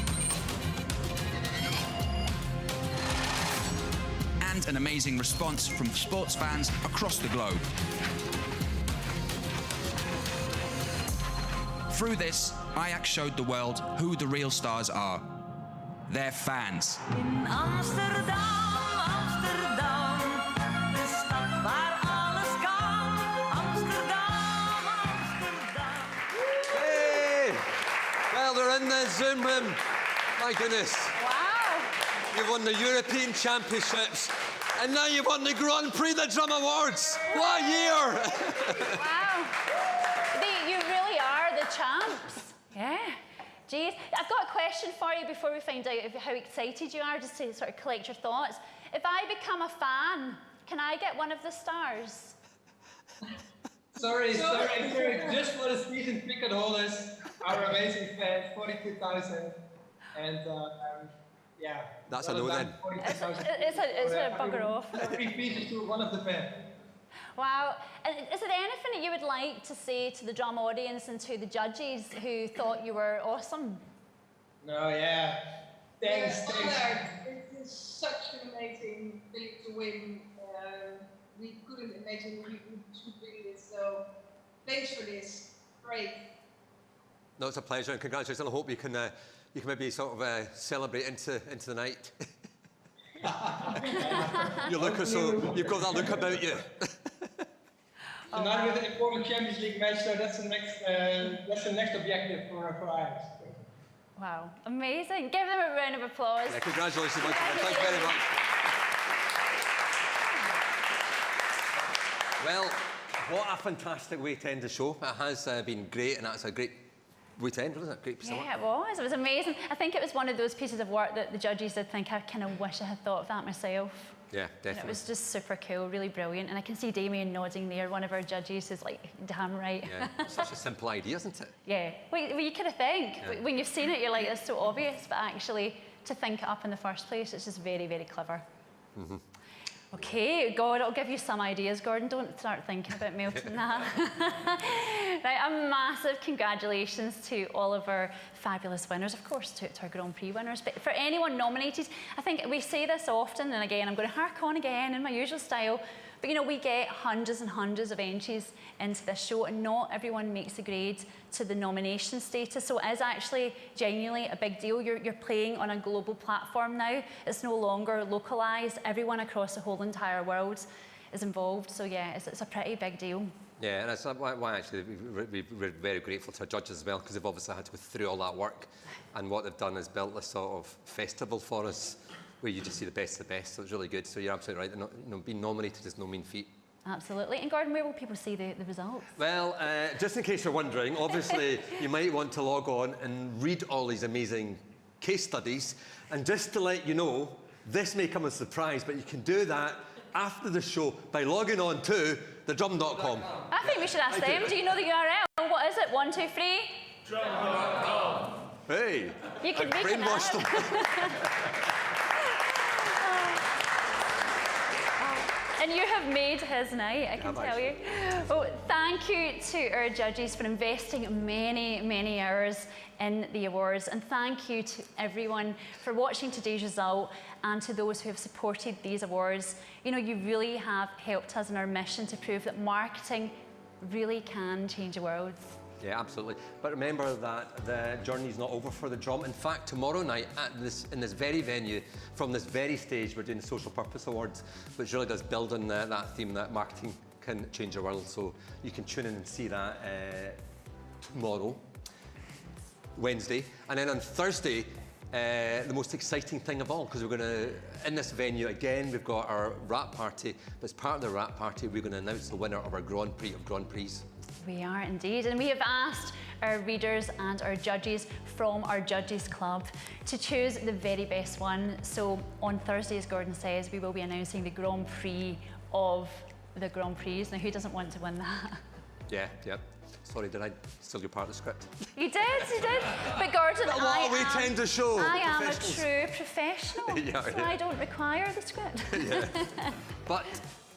And an amazing response from sports fans across the globe. Through this, Ajax showed the world who the real stars are. Their fans. In Amsterdam, Amsterdam, de stad waar alles kan. Amsterdam, Amsterdam. Hey! Well, they're in the Zoom room. My goodness. Wow. You won the European Championships, and now you won the Grand Prix the Drum Awards. What a year! Wow. You really are the champs. Yeah. Jeez. I've got a question for you before we find out how excited you are, just to sort of collect your thoughts. If I become a fan, can I get one of the stars? Sorry. Just for the season ticket holders, our amazing fans, 42,000. And yeah. That's a no then. It's a bugger off. 3 pieces to one of the fans. Wow. And is there anything that you would like to say to the drum audience and to the judges who thought you were awesome? No, yeah. Thanks. It is such an amazing thing to win. We couldn't imagine we should win this, so thanks for this. Great. No, it's a pleasure and congratulations. I hope you can maybe sort of celebrate into the night. You look so you've got that look about you. Tonight with an important Champions League match, so that's the next objective for Ajax. Wow, amazing! Give them a round of applause. Yeah, congratulations, once again. Thank you very much. Well, what a fantastic way to end the show. It has been great, and that's a great way to end, wasn't it? Great piece of work. Yeah, it was. It was amazing. I think it was one of those pieces of work that the judges did think, I kind of wish I had thought of that myself. Yeah, definitely. And it was just super cool, really brilliant. And I can see Damien nodding there, one of our judges, who's like, damn right. Yeah, it's such a simple idea, isn't it? Yeah. Well, you kind of think, when you've seen it, you're like, it's so obvious, but actually, to think it up in the first place, it's just very, very clever. Mm-hmm. Okay, God, I'll give you some ideas, Gordon. Don't start thinking about melting that. Right, a massive congratulations to all of our fabulous winners, of course, to our Grand Prix winners. But for anyone nominated, I think we say this often, and again, I'm going to hark on again in my usual style, but you know, we get hundreds and hundreds of entries into this show, and not everyone makes the grade to the nomination status. So it is actually genuinely a big deal. You're playing on a global platform now. It's no longer localised. Everyone across the whole entire world is involved. So yeah, it's a pretty big deal. Yeah, and that's why actually we're very grateful to our judges as well, because they've obviously had to go through all that work, and what they've done is built this sort of festival for us, where you just see the best of the best. So it's really good. So you're absolutely right. Being nominated is no mean feat. Absolutely. And Gordon, where will people see the results? Well, just in case you're wondering, obviously you might want to log on and read all these amazing case studies. And just to let you know, this may come as a surprise, but you can do that after the show by logging on to thedrum.com. I think we should ask them. Do you know the URL? What is it? 1, 2, 3? Drum.com. Hey, you can I brainwashed them. And you have made his night, I can tell you. Well, thank you to our judges for investing many, many hours in the awards. And thank you to everyone for watching today's result, and to those who have supported these awards. You know, you really have helped us in our mission to prove that marketing really can change the world. Yeah, absolutely. But remember that the journey's not over for the drum. In fact, tomorrow night in this very venue, from this very stage, we're doing the Social Purpose Awards, which really does build on that theme that marketing can change the world. So you can tune in and see that tomorrow, Wednesday. And then on Thursday, the most exciting thing of all, because we're going to, in this venue again, we've got our wrap party. But as part of the wrap party, we're going to announce the winner of our Grand Prix of Grand Prix. We are indeed, and we have asked our readers and our judges from our Judges Club to choose the very best one. So on Thursday, as Gordon says, we will be announcing the Grand Prix of the Grand Prix. Now, who doesn't want to win that? Yeah. Sorry, did I steal your part of the script? You did. But Gordon, we tend to show. I am a true professional, so I don't require the script. Yeah. But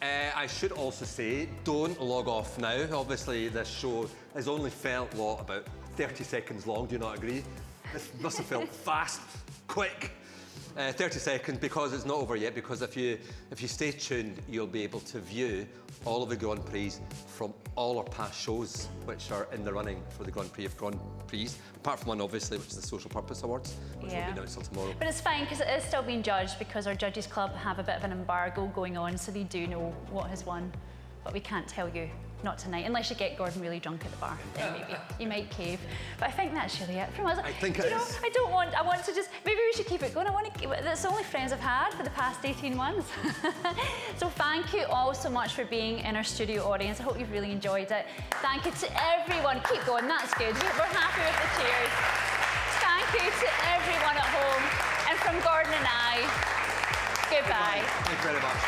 I should also say, don't log off now. Obviously, this show has only felt, about 30 seconds long. Do you not agree? This must have felt fast, quick. 30 seconds, because it's not over yet, because if you stay tuned, you'll be able to view all of the Grand Prix from all our past shows, which are in the running for the Grand Prix of Grand Prix, apart from one, obviously, which is the Social Purpose Awards, which will be announced till tomorrow. But it's fine, because it is still being judged, because our Judges Club have a bit of an embargo going on, so they do know what has won. But we can't tell you. Not tonight, unless you get Gordon really drunk at the bar, then maybe you might cave. But I think that's really it from us. I think it is. I want to just, maybe we should keep it going. That's the only friends I've had for the past 18 months. So thank you all so much for being in our studio audience. I hope you've really enjoyed it. Thank you to everyone. Keep going, that's good. We're happy with the cheers. Thank you to everyone at home. And from Gordon and I, goodbye. Thank you very much.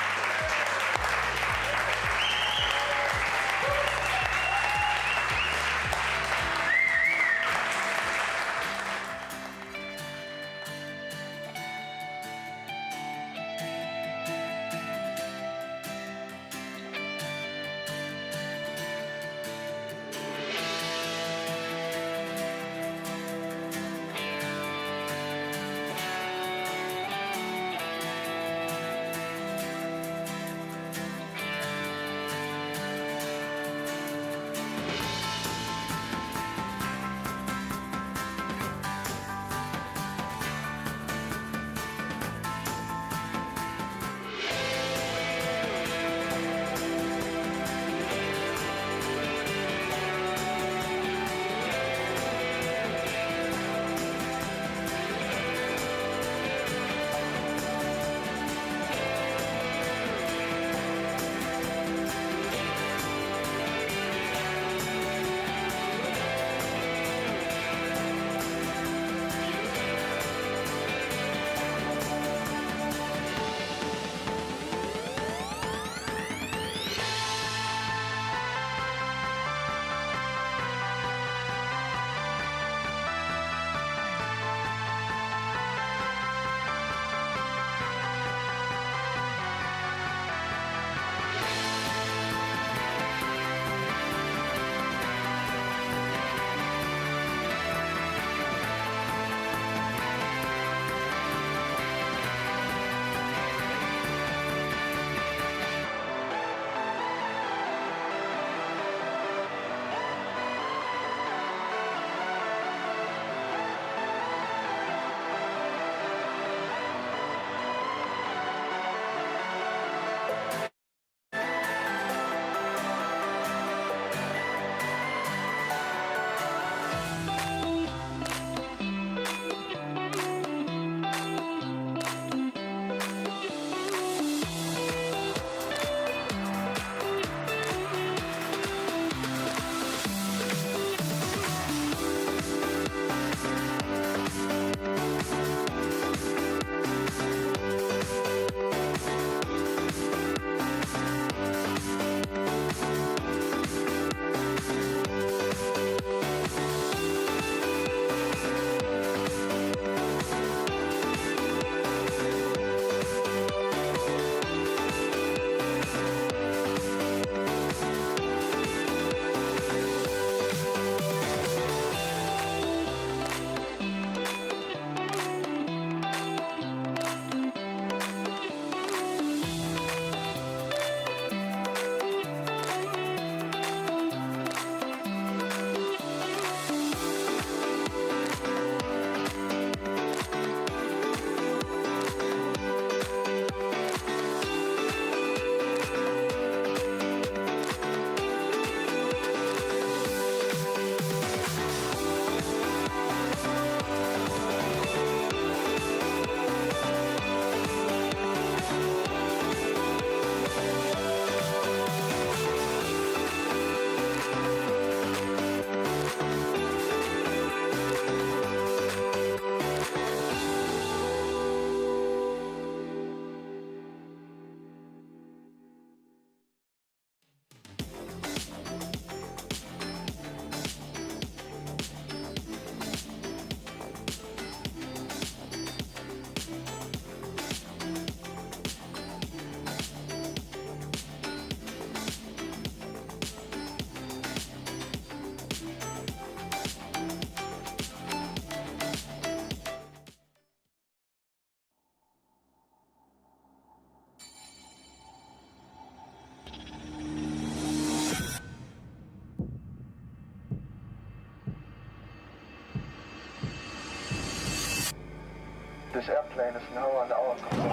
This airplane is now under our control.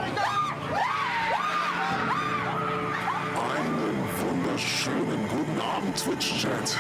Einen wunderschönen guten Abend, Twitch-Chat.